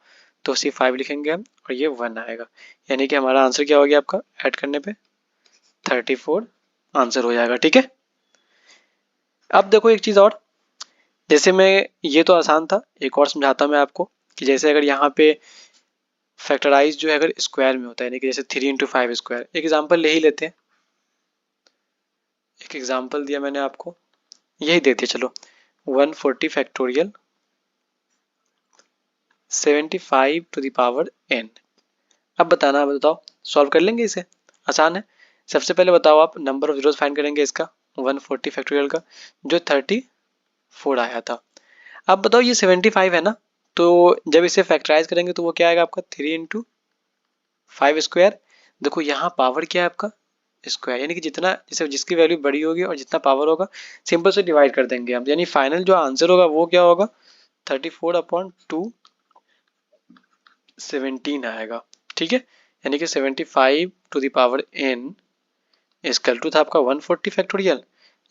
तो सिर्फ 5 लिखेंगे हम और ये 1 आएगा। यानी कि हमारा आंसर क्या हो गया आपका ऐड करने पे 34 आंसर हो जाएगा, ठीक है। अब देखो एक चीज और, जैसे मैं ये तो आसान था, एक और समझाता हूँ मैं आपको कि जैसे अगर यहाँ पे फैक्टराइज जो है अगर स्क्वायर में होता है यानी कि जैसे 3 इंटू 5 स्क्वायर, एक एग्जाम्पल ले ही लेते हैं। एक एग्जाम्पल दिया मैंने आपको, यही देते चलो 140 factorial 75 to the power n। अब बताना, बताओ सॉल्व कर लेंगे इसे, आसान है। सबसे पहले बताओ आप नंबर ऑफ जीरोस फाइंड करेंगे इसका 140 फैक्टोरियल का, जो 34 आया था। अब बताओ ये 75 है ना, तो जब इसे फैक्टराइज करेंगे तो वो क्या आएगा आपका 3 इंटू 5 स्क्वायर। देखो यहाँ पावर क्या है आपका स्क्वायर, यानी कि जितना जैसे जिसकी वैल्यू बड़ी होगी और जितना पावर होगा सिंपल से डिवाइड कर देंगे हम, यानी फाइनल जो आंसर होगा वो क्या होगा 34/217 आएगा। ठीक है, यानी कि 75 to the power n equal to था आपका 140 फैक्टोरियल,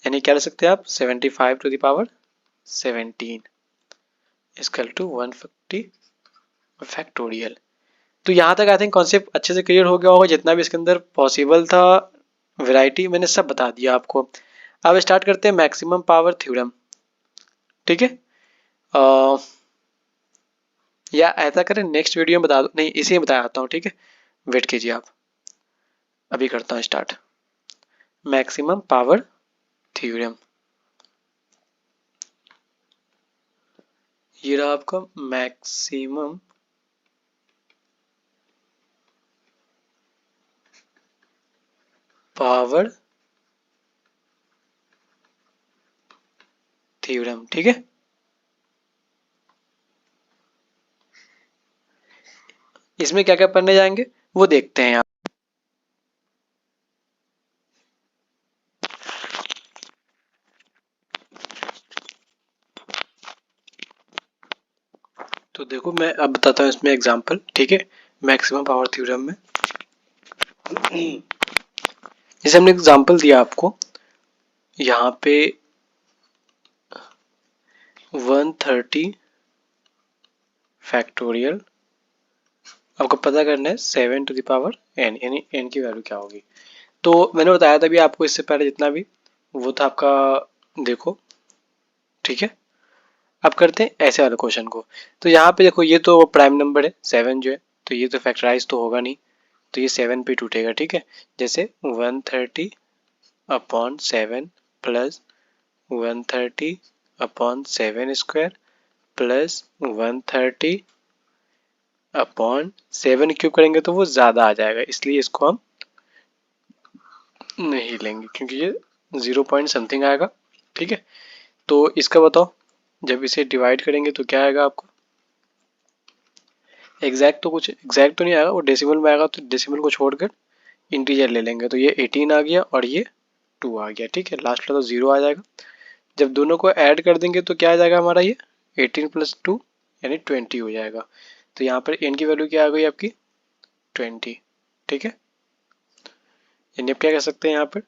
यानी क्या लिख सकते हैं आप 75 to the power 17 equal to 140 factorial. तो यहाँ तक आई थिंक कॉन्सेप्ट अच्छे से क्लियर हो गया होगा, जितना भी इसके अंदर पॉसिबल था वैरायटी मैंने सब बता दिया आपको। अब स्टार्ट करते हैं मैक्सिमम पावर थ्योरम। ठीक है, या ऐसा करें नेक्स्ट वीडियो में बता दो, नहीं इसी में बताता हूँ। ठीक है, वेट कीजिए आप, अभी करता हूँ स्टार्ट। मैक्सिमम पावर थ्योरम, ये रहा आपका मैक्सिमम पावर थ्योरम। ठीक है, इसमें क्या क्या पढ़ने जाएंगे वो देखते हैं आप। तो देखो मैं अब बताता हूँ इसमें एग्जांपल। ठीक है, मैक्सिमम पावर थ्योरम में जैसे हमने एग्जांपल दिया आपको यहाँ पे 130 फैक्टोरियल, आपको पता करना है 7 टू द पावर n, यानी n की वैल्यू क्या होगी। तो मैंने बताया था भी आपको इससे पहले जितना भी वो था आपका, देखो। ठीक है, अब करते हैं ऐसे वाले क्वेश्चन को। तो यहाँ पे देखो ये तो प्राइम नंबर है 7 जो है, तो ये तो फैक्टराइज तो होगा नहीं, तो ये 7 पे टूटेगा। ठीक है, जैसे 130/7 प्लस 130/7 स्क्वायर प्लस 130/7 क्यूब करेंगे तो वो ज़्यादा आ जाएगा, इसलिए इसको हम नहीं लेंगे क्योंकि ये 0 पॉइंट समथिंग आएगा। ठीक है, तो इसका बताओ जब इसे डिवाइड करेंगे तो क्या आएगा आपको एग्जैक्ट, तो कुछ एग्जैक्ट तो नहीं आएगा, वो डेसिमल में आएगा, तो डेसिमल को छोड़कर इंटीजर ले लेंगे, तो ये 18 आ गया और ये 2 आ गया। ठीक है, लास्ट वाला तो 0 आ जाएगा। जब दोनों को ऐड कर देंगे तो क्या आ जाएगा हमारा ये 18 प्लस 2 यानी 20 हो जाएगा। तो यहाँ पर n की वैल्यू क्या आ गई आपकी 20। ठीक है, यानी आप क्या कह सकते हैं यहाँ पर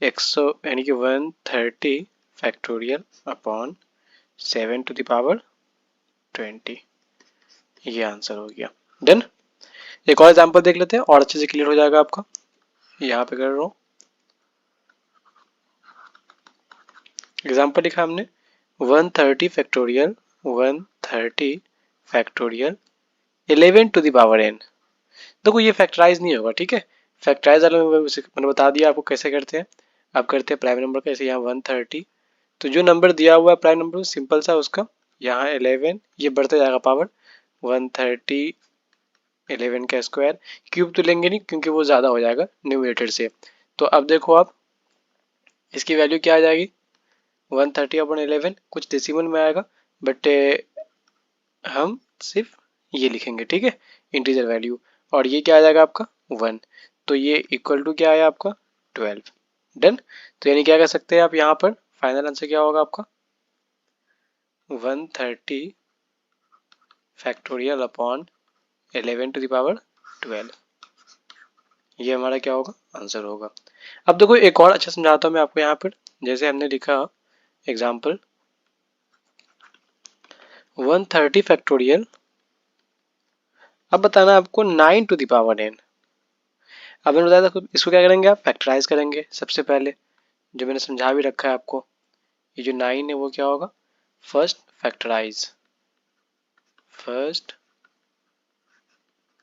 100 यानी कि 130 factorial upon 7 to the power 20, ये आंसर हो गया। डन। एक और एग्जांपल देख लेते हैं और अच्छे से क्लियर हो जाएगा आपका। यहाँ पे कर रहा हूँ एग्जांपल लिखा हमने 130 factorial 130 factorial 11 to the power n। देखो ये फैक्टराइज नहीं होगा। ठीक है, फैक्टराइज वाला मैंने बता दिया आपको कैसे करते हैं। अब करते हैं प्राइम नंबर का, जैसे यहाँ 130, तो जो नंबर दिया हुआ है प्राइम नंबर सिंपल सा उसका यहाँ 11, ये बढ़ते जाएगा पावर 130 11 का स्क्वायर, क्यूब तो लेंगे नहीं क्योंकि वो ज़्यादा हो जाएगा न्यूमरेटर से। तो अब देखो आप इसकी वैल्यू क्या आ जाएगी 130/11, कुछ डेसिमल में आएगा बट हम सिर्फ ये लिखेंगे। ठीक है, इंटीजर वैल्यू, और ये क्या आ जाएगा आपका 1, तो ये इक्वल टू क्या आया आपका 12। डन। तो यानी क्या कर सकते हैं आप यहाँ पर फाइनल आंसर क्या होगा आपका 130 factorial upon 11 to the power 12, ये हमारा क्या होगा आंसर होगा। अब देखो एक और अच्छा समझाता हूँ मैं आपको यहाँ पर, जैसे हमने लिखा एग्जाम्पल 130 फैक्टोरियल, अब बताना आपको 9 टू द पावर n। अब मैंने बताया था इसको क्या करेंगे आप फैक्टराइज करेंगे सबसे पहले, जो मैंने समझा भी रखा है आपको। ये जो 9 है वो क्या होगा फर्स्ट फैक्टराइज, फर्स्ट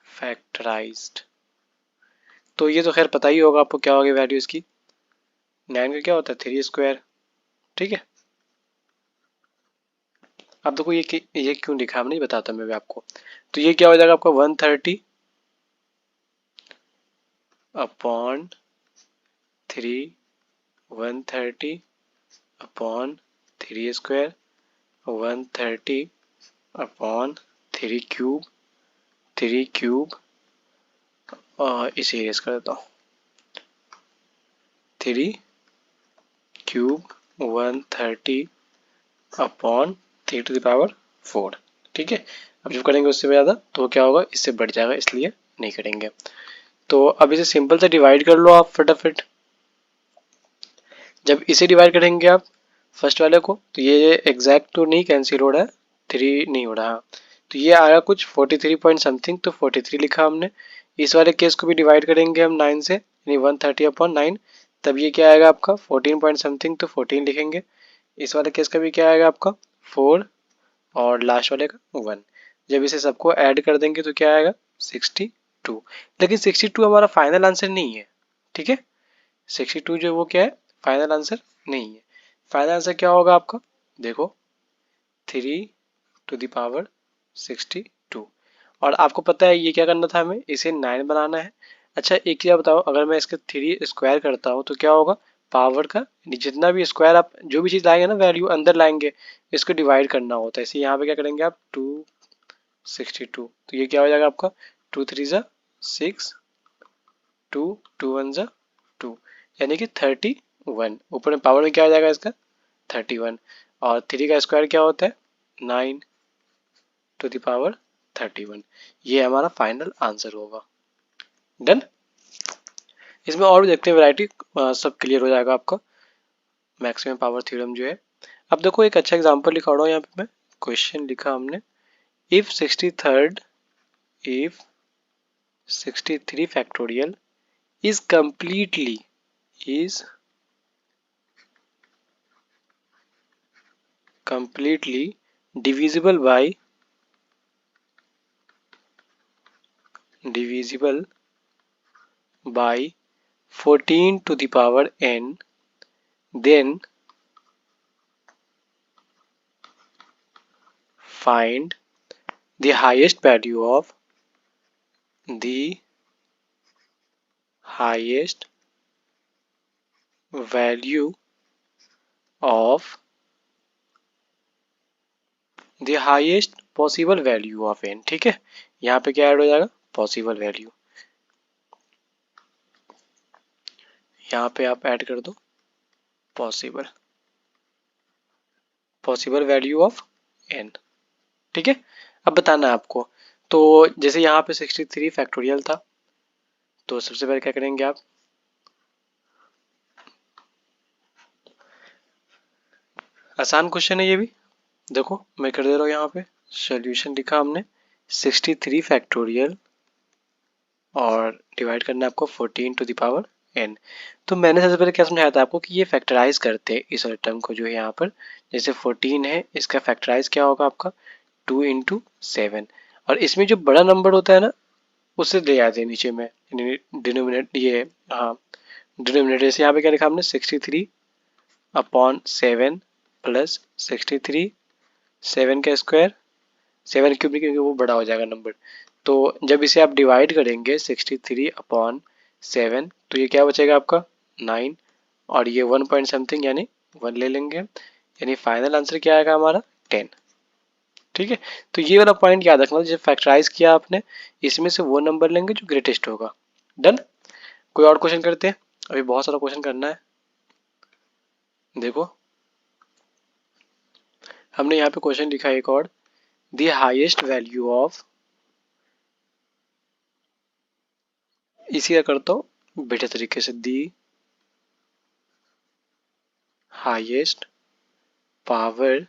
फैक्टराइज्ड, तो ये तो खैर पता ही होगा आपको क्या होगी वैल्यू इसकी। 9 का क्या होता है 3 स्क्वायर। ठीक है, अब देखो ये क्यों लिखा है नहीं बताता मैं भी आपको। तो ये क्या हो जाएगा आपका 130 upon 130 upon 3 square, 130 upon 3 cube, 3 cube, और इसे इरेज कर देता हूँ, 3 cube 130 upon 3 to the power 4। ठीक है, अब जब करेंगे उससे ज़्यादा तो क्या होगा, इससे बढ़ जाएगा, इसलिए नहीं करेंगे। तो अब इसे सिंपल से डिवाइड कर लो आप फटाफट। जब इसे डिवाइड करेंगे आप फर्स्ट वाले को, तो ये एग्जैक्ट तो नहीं कैंसिल हो रहा है, 3 नहीं हो रहा, तो ये आया कुछ 43 पॉइंट समथिंग, तो 43 लिखा हमने। इस वाले केस को भी डिवाइड करेंगे हम 9 से, यानी 130 अपॉन 9, तब ये क्या आएगा आपका 14 पॉइंट समथिंग, तो 14 लिखेंगे। इस वाले केस का भी क्या आएगा आपका 4, और लास्ट वाले का 1। जब इसे सबको ऐड कर देंगे तो क्या आएगा 62। लेकिन 62 हमारा फाइनल आंसर नहीं है, ठीक है, 62 जो वो क्या है, फाइनल आंसर नहीं है। फाइनल आंसर क्या होगा आपका, देखो 3 टू द पावर 62। और आपको पता है ये क्या करना था, हमें इसे 9 बनाना है। अच्छा एक चीज़ बताओ, अगर मैं इसके 3 स्क्वायर करता हूँ तो क्या होगा, पावर का जितना भी स्क्वायर आप जो भी चीज़ लाएंगे ना वैल्यू अंदर लाएंगे, इसको डिवाइड करना होता है। इसे यहाँ पे क्या करेंगे आप 262, तो ये क्या हो जाएगा आपका 2 3 ज़ा 6, 2 2 1 ज़ा 2, यानी कि 31। ऊपर में पावर में क्या हो जाएगा इसका 31, और 3 का स्क्वायर क्या होता है 9 टू द पावर 31। ये हमारा फाइनल आंसर होगा। डन। इसमें और भी देखते हैं वैरायटी, सब क्लियर हो जाएगा आपका मैक्सिमम पावर थ्योरम जो है। अब देखो एक अच्छा एग्जांपल लिखा रहा हूँ यहाँ पे मैं, क्वेश्चन लिखा हमने, if 63 factorial is completely divisible by 14 to the power n, then find the highest value of the highest value of the highest possible value of n। ठीक है, यहाँ पे क्या ऐड हो जाएगा पॉसिबल वैल्यू, यहाँ पे आप ऐड कर दो पॉसिबल वैल्यू ऑफ n। ठीक है, अब बताना है आपको। तो जैसे यहाँ पे 63 फैक्टोरियल था, तो सबसे पहले क्या करेंगे आप, आसान क्वेश्चन है ये भी, देखो मैं कर दे रहा हूँ यहाँ पे सोल्यूशन लिखा हमने 63 फैक्टोरियल और डिवाइड करना है आपको 14 टू द पावर n। तो मैंने सबसे पहले क्या समझाया था आपको कि ये फैक्टराइज करते हैं इस वाले टर्म को, जो है यहाँ पर जैसे 14 है, इसका फैक्टराइज क्या होगा आपका 2 इंटू 7, और इसमें जो बड़ा नंबर होता है ना उससे ले आते हैं नीचे में डिनोमिनेट, ये हाँ डिनोमिनेटर। जैसे यहाँ पे क्या लिखा हमने 63 अपॉन 7 प्लस 63 7 का स्क्वायर, 7 क्यूब नहीं क्योंकि वो बड़ा हो जाएगा नंबर। तो जब इसे आप डिवाइड करेंगे 63 अपॉन 7, तो ये क्या बचेगा आपका 9, और ये 1 पॉइंट समथिंग यानी 1 ले लेंगे, यानी फाइनल आंसर क्या आएगा हमारा 10। ठीक है, तो ये वाला पॉइंट याद रखना, जब फैक्टराइज किया आपने इसमें से वो नंबर लेंगे जो ग्रेटेस्ट होगा। डन। कोई और क्वेश्चन करते हैं, अभी बहुत सारा क्वेश्चन करना है। देखो हमने यहाँ पे क्वेश्चन लिखा है एक और, द हाईएस्ट वैल्यू ऑफ, इसी का करता हूँ बेटर तरीके से, the highest power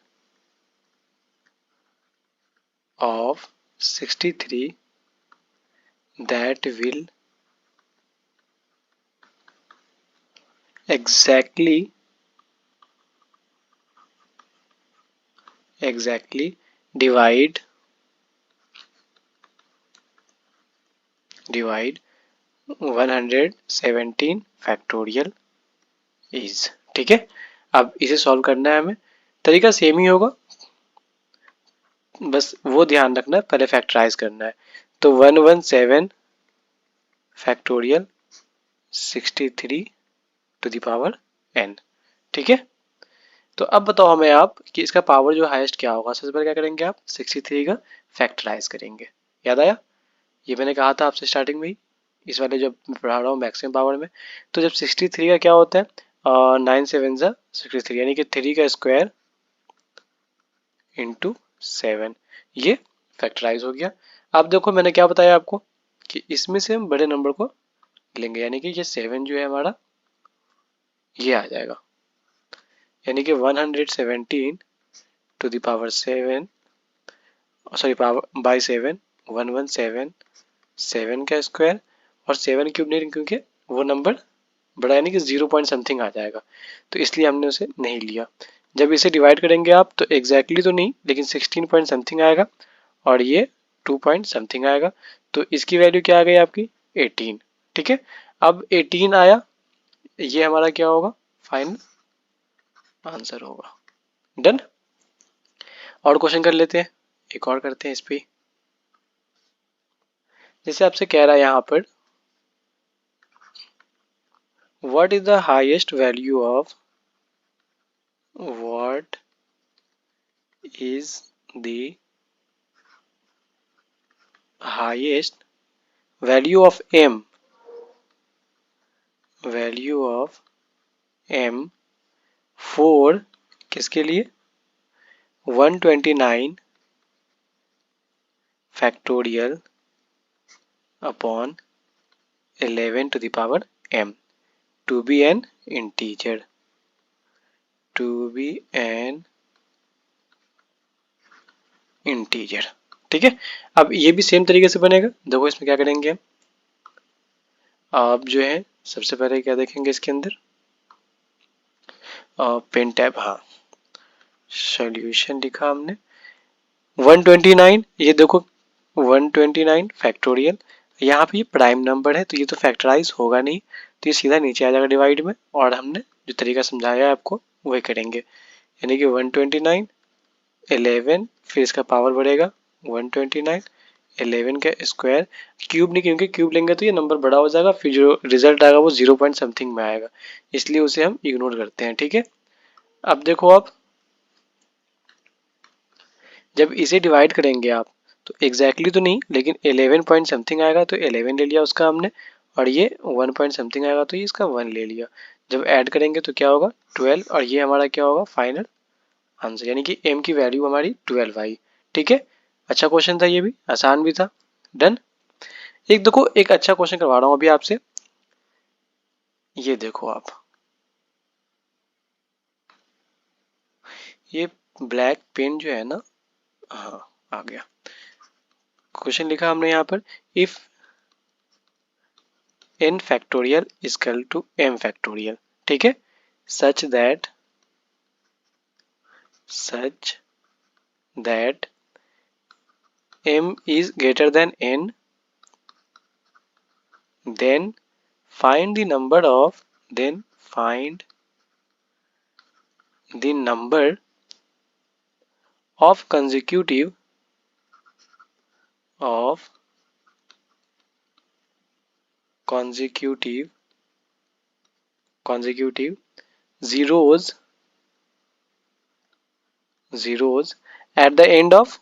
of 63 that will exactly divide 117 factorial is. ठीक है, अब इसे सॉल्व करना है हमें, तरीका सेम ही होगा, बस वो ध्यान रखना है पहले फैक्टराइज करना है। तो 117 factorial 63 to the power n। ठीक है, तो अब बताओ हमें आप कि इसका पावर जो हाईएस्ट क्या होगा। सबसे पहले क्या करेंगे आप 63 का फैक्टराइज करेंगे। याद आया, ये मैंने कहा था आपसे स्टार्टिंग में ही, इस वाले जो मैं पढ़ा रहा हूँ मैक्सिमम पावर में। तो जब 63 का क्या होता है 9 7 ज़ा 63, यानी कि 3 का स्क्वायर इंटू 7, ये फैक्टराइज हो गया। अब देखो मैंने क्या बताया आपको कि इसमें से हम बड़े नंबर को लेंगे, यानी कि ये 7 जो है हमारा ये आ जाएगा, यानी कि 117 to the power 7, sorry power by 7, 117 7 का स्क्वायर और 7 क्यूब नहीं, क्योंकि वो नंबर बड़ा यानी कि 0 पॉइंट समथिंग आ जाएगा, तो इसलिए हमने उसे नहीं लिया। जब इसे डिवाइड करेंगे आप तो एग्जैक्टली तो नहीं, लेकिन 16 पॉइंट समथिंग आएगा और ये 2 पॉइंट समथिंग आएगा, तो इसकी वैल्यू क्या आ गई आपकी 18। ठीक है, अब 18 आया, ये हमारा क्या होगा फाइनल आंसर होगा। डन। और क्वेश्चन कर लेते हैं, एक और करते हैं इस पे। जैसे आपसे कह रहा है यहाँ पर what is the highest value of what is the highest value of m for किसके लिए 129 factorial upon 11 to the power m to be an integer, ठीक है। अब ये भी सेम तरीके से बनेगा। देखो इसमें क्या करेंगे हम, आप जो है सबसे पहले क्या देखेंगे इसके अंदर पेन टैब, हाँ सॉल्यूशन लिखा हमने 129, ये देखो 129 फैक्टोरियल, यहाँ पे ये प्राइम नंबर है तो ये तो फैक्टराइज होगा नहीं, तो ये सीधा नीचे आ जाएगा डिवाइड में, और हमने जो तरीका समझाया है आपको वही करेंगे, यानी कि 129 11 फिर इसका पावर बढ़ेगा 129 11 का स्क्वायर, क्यूब नहीं क्योंकि क्यूब लेंगे तो ये नंबर बड़ा हो जाएगा, फिर जो रिजल्ट आएगा वो 0 पॉइंट समथिंग में आएगा, इसलिए उसे हम इग्नोर करते हैं। ठीक है, अब देखो आप जब इसे डिवाइड करेंगे आप तो एग्जैक्टली तो नहीं, लेकिन 11 पॉइंट समथिंग आएगा तो 11 ले लिया उसका हमने, और ये 1 पॉइंट समथिंग आएगा तो ये इसका 1 ले लिया। जब ऐड करेंगे तो क्या होगा 12, और ये हमारा क्या होगा फाइनल आंसर, यानी कि m की वैल्यू हमारी 12 आई। ठीक है, अच्छा क्वेश्चन था, ये भी आसान भी था। डन। एक देखो एक अच्छा क्वेश्चन करवा रहा हूँ अभी आपसे, ये देखो आप, ये ब्लैक पेन जो है ना, हाँ आ गया क्वेश्चन लिखा हमने यहाँ पर, if n factorial is equal to m factorial, ठीक है, such that m is greater than n, then find the number of consecutive zeros at the end of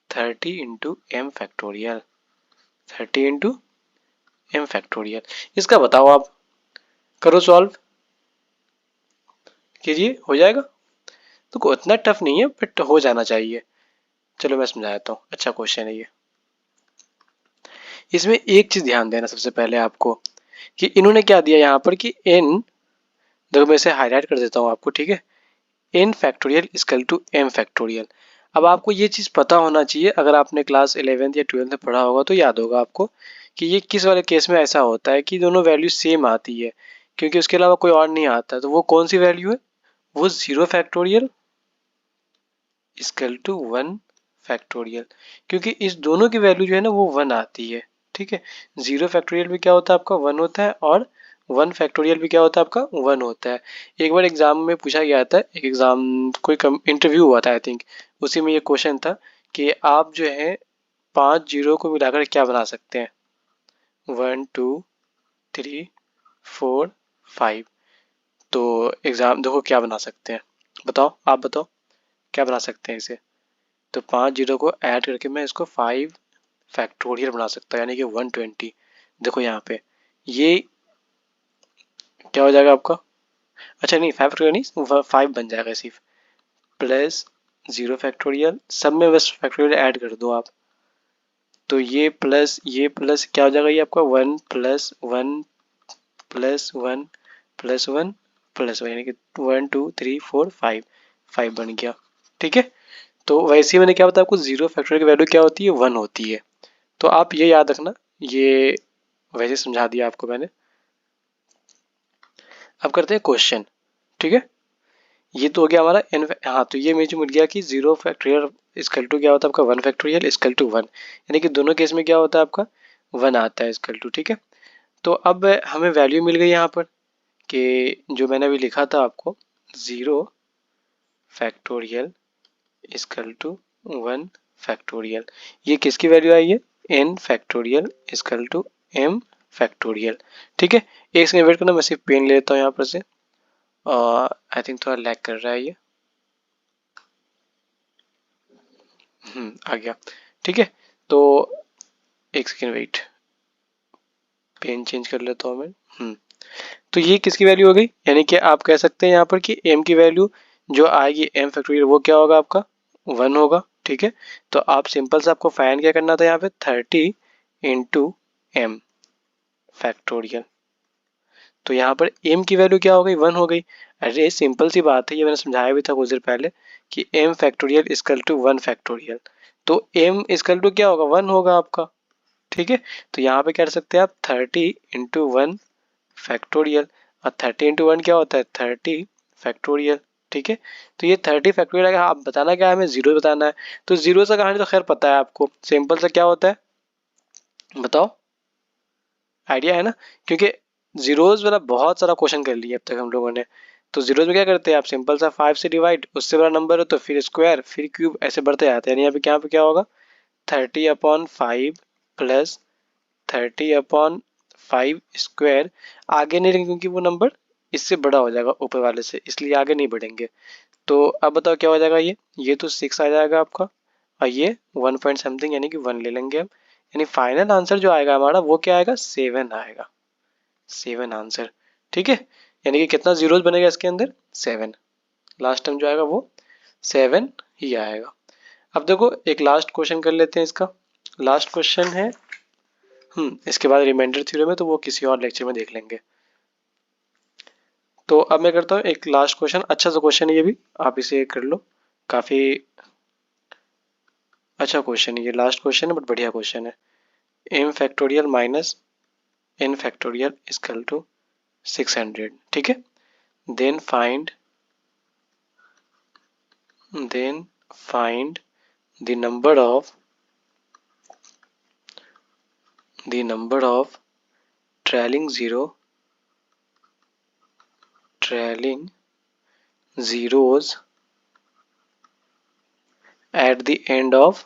30 into m factorial, 30 into m factorial। इसका बताओ आप, करो solve कीजिए, हो जाएगा। तो कोई इतना टफ नहीं है बट हो जाना चाहिए। चलो मैं समझाता हूँ, अच्छा क्वेश्चन है ये। इसमें एक चीज ध्यान देना सबसे पहले आपको कि इन्होंने क्या दिया यहाँ पर कि n, देखो मैं इसे हाईलाइट कर देता हूँ आपको, ठीक है, n factorial equal to m factorial. अब आपको ये चीज पता होना चाहिए, अगर आपने क्लास 11th या 12th में पढ़ा होगा तो याद होगा आपको कि ये किस वाले केस में ऐसा होता है कि दोनों वैल्यू सेम आती है, क्योंकि उसके अलावा कोई और नहीं आता। तो वो कौन सी वैल्यू है, वो 0 फैक्टोरियल इक्वल टू 1 फैक्टोरियल, क्योंकि इस दोनों की वैल्यू जो है ना वो 1 आती है। ठीक है, 0 फैक्टोरियल भी क्या होता है आपका 1 होता है, और 1 फैक्टोरियल भी क्या होता है आपका 1 होता है। एक बार एग्जाम में पूछा गया था, एक एग्जाम कोई इंटरव्यू हुआ था आई थिंक, उसी में ये क्वेश्चन था कि आप जो है 5 जीरो को मिलाकर क्या बना सकते हैं? 1 2 3 4 5। तो एग्जाम देखो क्या बना सकते हैं, बताओ, आप बताओ क्या बना सकते हैं इसे। तो 5 जीरो को ऐड करके मैं इसको 5 फैक्टोरियल बना सकता हूँ, यानी कि 120। देखो यहाँ पे ये क्या हो जाएगा आपका, अच्छा नहीं 5 फैक्टोरियल नहीं, 5 बन जाएगा सिर्फ, प्लस 0 फैक्टोरियल, सब में बस फैक्टोरियल ऐड कर दो आप। तो ये प्लस क्या हो जाएगा, ये आपका 1 प्लस 1 प्लस 1 प्लस 1 प्लस 1, यानी कि 1 2 3 4 5, 5 बन गया। ठीक है, तो वैसे ही मैंने क्या बताया आपको, 0 फैक्टोरियल की वैल्यू क्या होती है, 1 होती है। तो आप ये याद रखना, ये वैसे समझा दिया आपको मैंने। अब करते हैं क्वेश्चन। ठीक है, ये तो हो गया हमारा एन, हाँ तो ये मुझे मिल गया कि 0 फैक्टोरियल इक्वल टू क्या होता है आपका 1 फैक्टोरियल इक्वल टू 1, यानी कि दोनों केस में क्या होता है आपका 1 आता है इक्वल टू। ठीक है, तो अब हमें वैल्यू मिल गई यहाँ पर कि जो मैंने अभी लिखा था आपको, 0 फैक्टोरियल इक्वल टू 1 फैक्टोरियल, ये किसकी वैल्यू आई है, n factorial equal to m factorial. ठीक है, एक सेकंड वेट करना, मैं सिर्फ पेन ले लेता हूँ यहाँ पर से, आई थिंक थोड़ा लैग कर रहा है ये, आ गया। ठीक है, तो एक सेकेंड वेट, पेन चेंज कर लेता हूँ मैं। तो ये किसकी वैल्यू हो गई, यानी कि आप कह सकते हैं यहाँ पर कि m की वैल्यू जो आएगी m फैक्टोरियल वो क्या होगा आपका 1 होगा। ठीक है, तो आप सिंपल से आपको फाइंड क्या करना था यहाँ पे 30 इंटू m फैक्टोरियल। तो यहाँ पर m की वैल्यू क्या हो गई 1 हो गई। अरे सिंपल सी बात है, ये मैंने समझाया भी था कुछ देर पहले कि m factorial equal to 1 factorial, तो m इक्वल टू क्या होगा 1 होगा आपका। ठीक है, तो यहाँ पे क्या कर सकते हैं आप 30 इंटू 1 फैक्टोरियल, और 30 इंटू 1 क्या होता है 30 फैक्टोरियल। ठीक है, तो ये 30 फैक्टोरियल है, आप बताना क्या है, हमें जीरो बताना है। तो जीरो से कहानी तो खैर पता है आपको, सिंपल सा क्या होता है बताओ, आइडिया है ना, क्योंकि जीरोज वाला बहुत सारा क्वेश्चन कर लिया अब तक हम लोगों ने। तो जीरोज में क्या करते हैं आप, सिंपल सा 5 से डिवाइड, उससे बड़ा नंबर है तो फिर स्क्वायर फिर क्यूब, ऐसे बढ़ते जाते हैं। यहाँ पे क्या होगा 30/5 प्लस 30/5 स्क्वायर, आगे नहीं रहेंगे क्योंकि वो नंबर इससे बड़ा हो जाएगा ऊपर वाले से, इसलिए आगे नहीं बढ़ेंगे। तो अब बताओ क्या हो जाएगा, ये तो 6 आ जाएगा आपका, और ये 1 पॉइंट समथिंग यानी कि 1 ले लेंगे हम, यानी फाइनल आंसर जो आएगा हमारा वो क्या आएगा 7 आएगा, 7 आंसर। ठीक है, यानी कि कितना जीरोज बनेगा इसके अंदर 7, लास्ट टाइम जो आएगा वो 7 ही आएगा। अब देखो एक लास्ट क्वेश्चन कर लेते हैं इसका, लास्ट क्वेश्चन है, इसके बाद रिमाइंडर थ्योरम है तो वो किसी और लेक्चर में देख लेंगे। तो अब मैं करता हूँ एक लास्ट क्वेश्चन, अच्छा सा क्वेश्चन है ये भी, आप इसे कर लो, काफी अच्छा क्वेश्चन है ये, लास्ट क्वेश्चन है बट बढ़िया क्वेश्चन है। m factorial minus n factorial equal to 600। ठीक है, then find the number of trailing zeros at the end of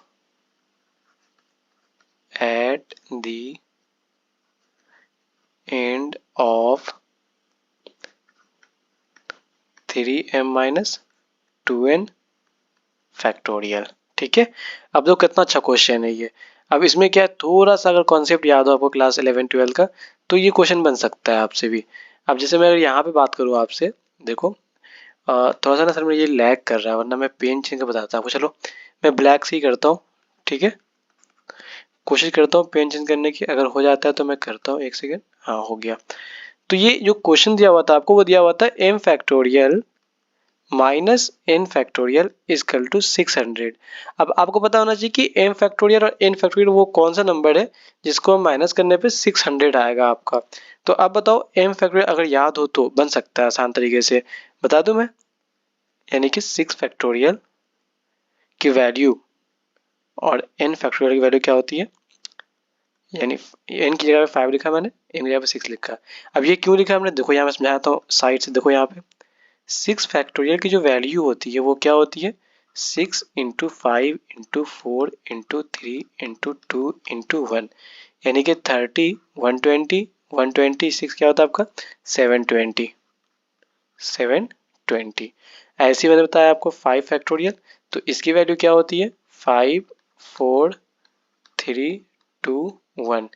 3m minus 2n factorial. ठीक है, अब देखो कितना अच्छा क्वेश्चन है ये। अब इसमें क्या है, थोड़ा सा अगर कॉन्सेप्ट याद हो आपको क्लास 11-12 का तो ये क्वेश्चन बन सकता है आपसे भी। अब जैसे मैं यहाँ पे बात करूँ आपसे, देखो थोड़ा सा ना सर मुझे ये लैग कर रहा है, वरना मैं पेन छीन के बताता आपको। चलो मैं ब्लैक से ही करता हूँ। ठीक है, कोशिश करता हूँ पेन चेंज करने की, अगर हो जाता है तो मैं करता हूँ, एक सेकेंड, हाँ हो गया। तो ये जो क्वेश्चन दिया हुआ था आपको, वो दिया हुआ था m factorial minus n factorial equal to 600। अब आपको पता होना चाहिए कि m फैक्टोरियल और n फैक्टोरियल वो कौन सा नंबर है जिसको हम माइनस करने पे 600 आएगा आपका। तो अब बताओ m फैक्टोरियल अगर याद हो तो बन सकता है आसान तरीके से, बता दूं मैं, यानी कि 6 फैक्टोरियल की वैल्यू और n फैक्टोरियल की वैल्यू क्या होती है, यानी n की जगह पे 5 लिखा मैंने, n की जगह पे 6 लिखा। अब ये क्यों लिखा हमने, देखो यहाँ मैं समझाता हूँ साइड से, देखो यहाँ पे 6 फैक्टोरियल की जो वैल्यू होती है वो क्या होती है 6 into 5 into 4 into 3 into 2 into 1, यानी कि 30, 120, 126 क्या होता है आपका 720, 720। ऐसे ही मैंने बताया आपको 5 फैक्टोरियल, तो इसकी वैल्यू क्या होती है 5, 4, 3, 2, 1,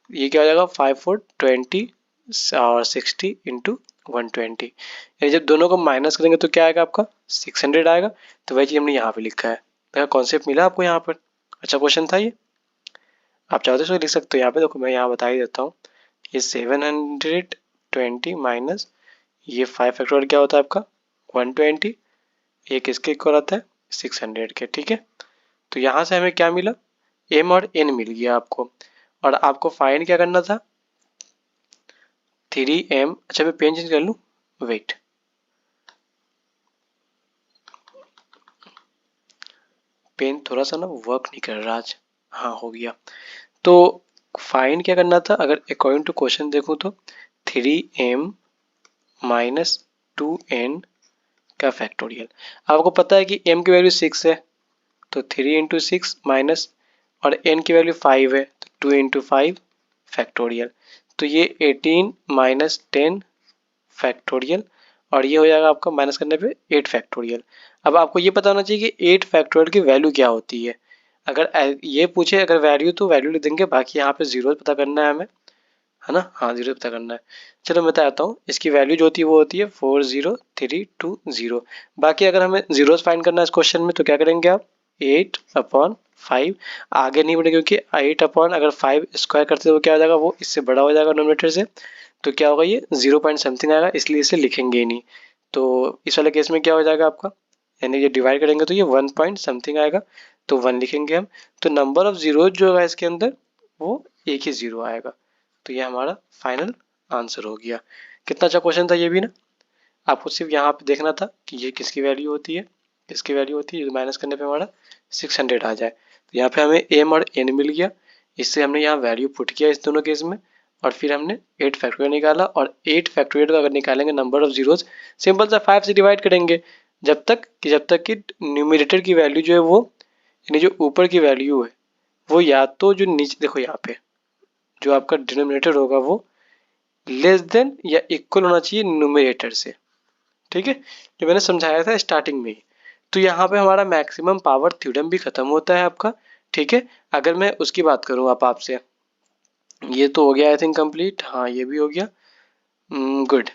ये क्या हो जाएगा 5, 4, 20 और 60 इंटू 120, यानी जब दोनों को माइनस करेंगे तो क्या आएगा आपका 600 आएगा। तो वही चीज हमने यहाँ पे लिखा है। तो कॉन्सेप्ट मिला आपको यहाँ पर, अच्छा क्वेश्चन था ये। आप चाहो तो इसको लिख सकते हो यहाँ पे, देखो मैं यहाँ बता ही देता हूँ। ये 720 माइनस ये 5 फैक्टोरियल क्या होता है आपका 120, ये किसके इक्वल आता है 600 के, ठीक है। तो यहाँ से हमें क्या मिला m और n मिल गया आपको, और आपको फाइंड क्या करना था 3m। अच्छा मैं पेन चेंज कर लूँ, वेट, पेन थोड़ा सा ना वर्क नहीं कर रहा आज, हाँ हो गया। तो फाइंड क्या करना था, अगर अकॉर्डिंग टू क्वेश्चन देखूँ तो 3m माइनस 2n का फैक्टोरियल। आपको पता है कि m की वैल्यू 6 है, तो 3 इंटू 6 माइनस, और n की वैल्यू 5 है तो 2 इंटू 5 फैक्टोरियल। तो ये 18 माइनस 10 फैक्टोरियल, और ये हो जाएगा आपका माइनस करने पे 8 फैक्टोरियल। अब आपको ये पता होना चाहिए कि 8 फैक्टोरियल की वैल्यू क्या होती है। अगर ये पूछे अगर वैल्यू तो वैल्यू लिख देंगे, बाकी यहाँ पे जीरो पता करना है हमें, है ना, हाँ जीरो पता करना है। चलो मैं बताता हूँ, इसकी वैल्यू जो होती है वो होती है 40320। बाकी अगर हमें जीरोस फाइंड करना है इस क्वेश्चन में तो क्या करेंगे आप 8/5, आगे नहीं बढ़े क्योंकि 8 अगर 5 स्क्वायर करते तो क्या हो जाएगा वो इससे बड़ा हो जाएगा नोमिनेटर से, तो क्या होगा ये 0 पॉइंट समथिंग आएगा, इसलिए इसे लिखेंगे ही नहीं। तो इस वाले केस में क्या हो जाएगा आपका, यानी ये डिवाइड करेंगे तो ये 1 पॉइंट समथिंग आएगा, तो 1 लिखेंगे हम। तो नंबर ऑफ जीरो जो है इसके अंदर वो एक ही जीरो आएगा। तो ये हमारा फाइनल आंसर हो गया। कितना अच्छा क्वेश्चन था ये भी ना। आपको सिर्फ यहाँ पे देखना था कि ये किसकी वैल्यू होती है, किसकी वैल्यू होती है, माइनस करने पे हमारा 600 आ जाए। तो यहाँ पे हमें एम और एन मिल गया, इससे हमने यहाँ वैल्यू पुट किया इस दोनों केस में, और फिर हमने 8 फैक्टोरियल निकाला, और 8 फैक्टोरियल का अगर निकालेंगे नंबर ऑफ जीरोज, सिंपल सा 5 से डिवाइड करेंगे, जब तक कि न्यूमिनेटर की वैल्यू जो है वो, यानी जो ऊपर की वैल्यू है वो या तो जो नीचे देखो यहाँ पे जो आपका डिनोमिनेटर होगा वो लेस देन या इक्वल होना चाहिए न्यूमरेटर से, ठीक है, जो मैंने समझाया था स्टार्टिंग में ही। तो यहाँ पे हमारा मैक्सिमम पावर थ्योरम भी खत्म होता है आपका, ठीक है। अगर मैं उसकी बात करूँ आप आपसे, ये तो हो गया आई थिंक कंप्लीट, हाँ ये भी हो गया, गुड।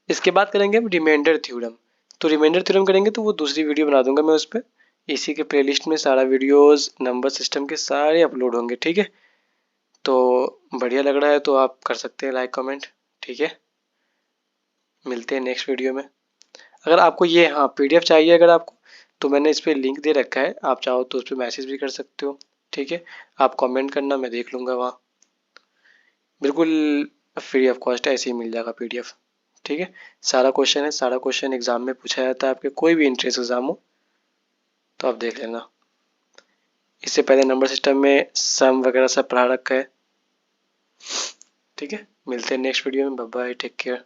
इसके बाद करेंगे हम रिमाइंडर थ्योरम। तो रिमाइंडर थ्योरम करेंगे तो वो दूसरी वीडियो बना दूंगा मैं उस पर, इसी के प्लेलिस्ट में सारा वीडियोस नंबर सिस्टम के सारे अपलोड होंगे, ठीक है। तो बढ़िया लग रहा है तो आप कर सकते हैं लाइक कमेंट, ठीक है। मिलते हैं नेक्स्ट वीडियो में। अगर आपको ये हाँ पीडीएफ चाहिए अगर आपको, तो मैंने इस पर लिंक दे रखा है, आप चाहो तो उस पर मैसेज भी कर सकते हो, ठीक है। आप कमेंट करना, मैं देख लूँगा वहाँ, बिल्कुल फ्री ऑफ कॉस्ट ऐसे ही मिल जाएगा पीडीएफ, ठीक है। सारा क्वेश्चन है, सारा क्वेश्चन एग्जाम में पूछा जाता है आपके कोई भी इंट्रेंस एग्जाम हो तो आप देख लेना। इससे पहले नंबर सिस्टम में सम वगैरह सब पढ़ा रखा है, ठीक है। मिलते हैं नेक्स्ट वीडियो में, बाय बाय, टेक केयर।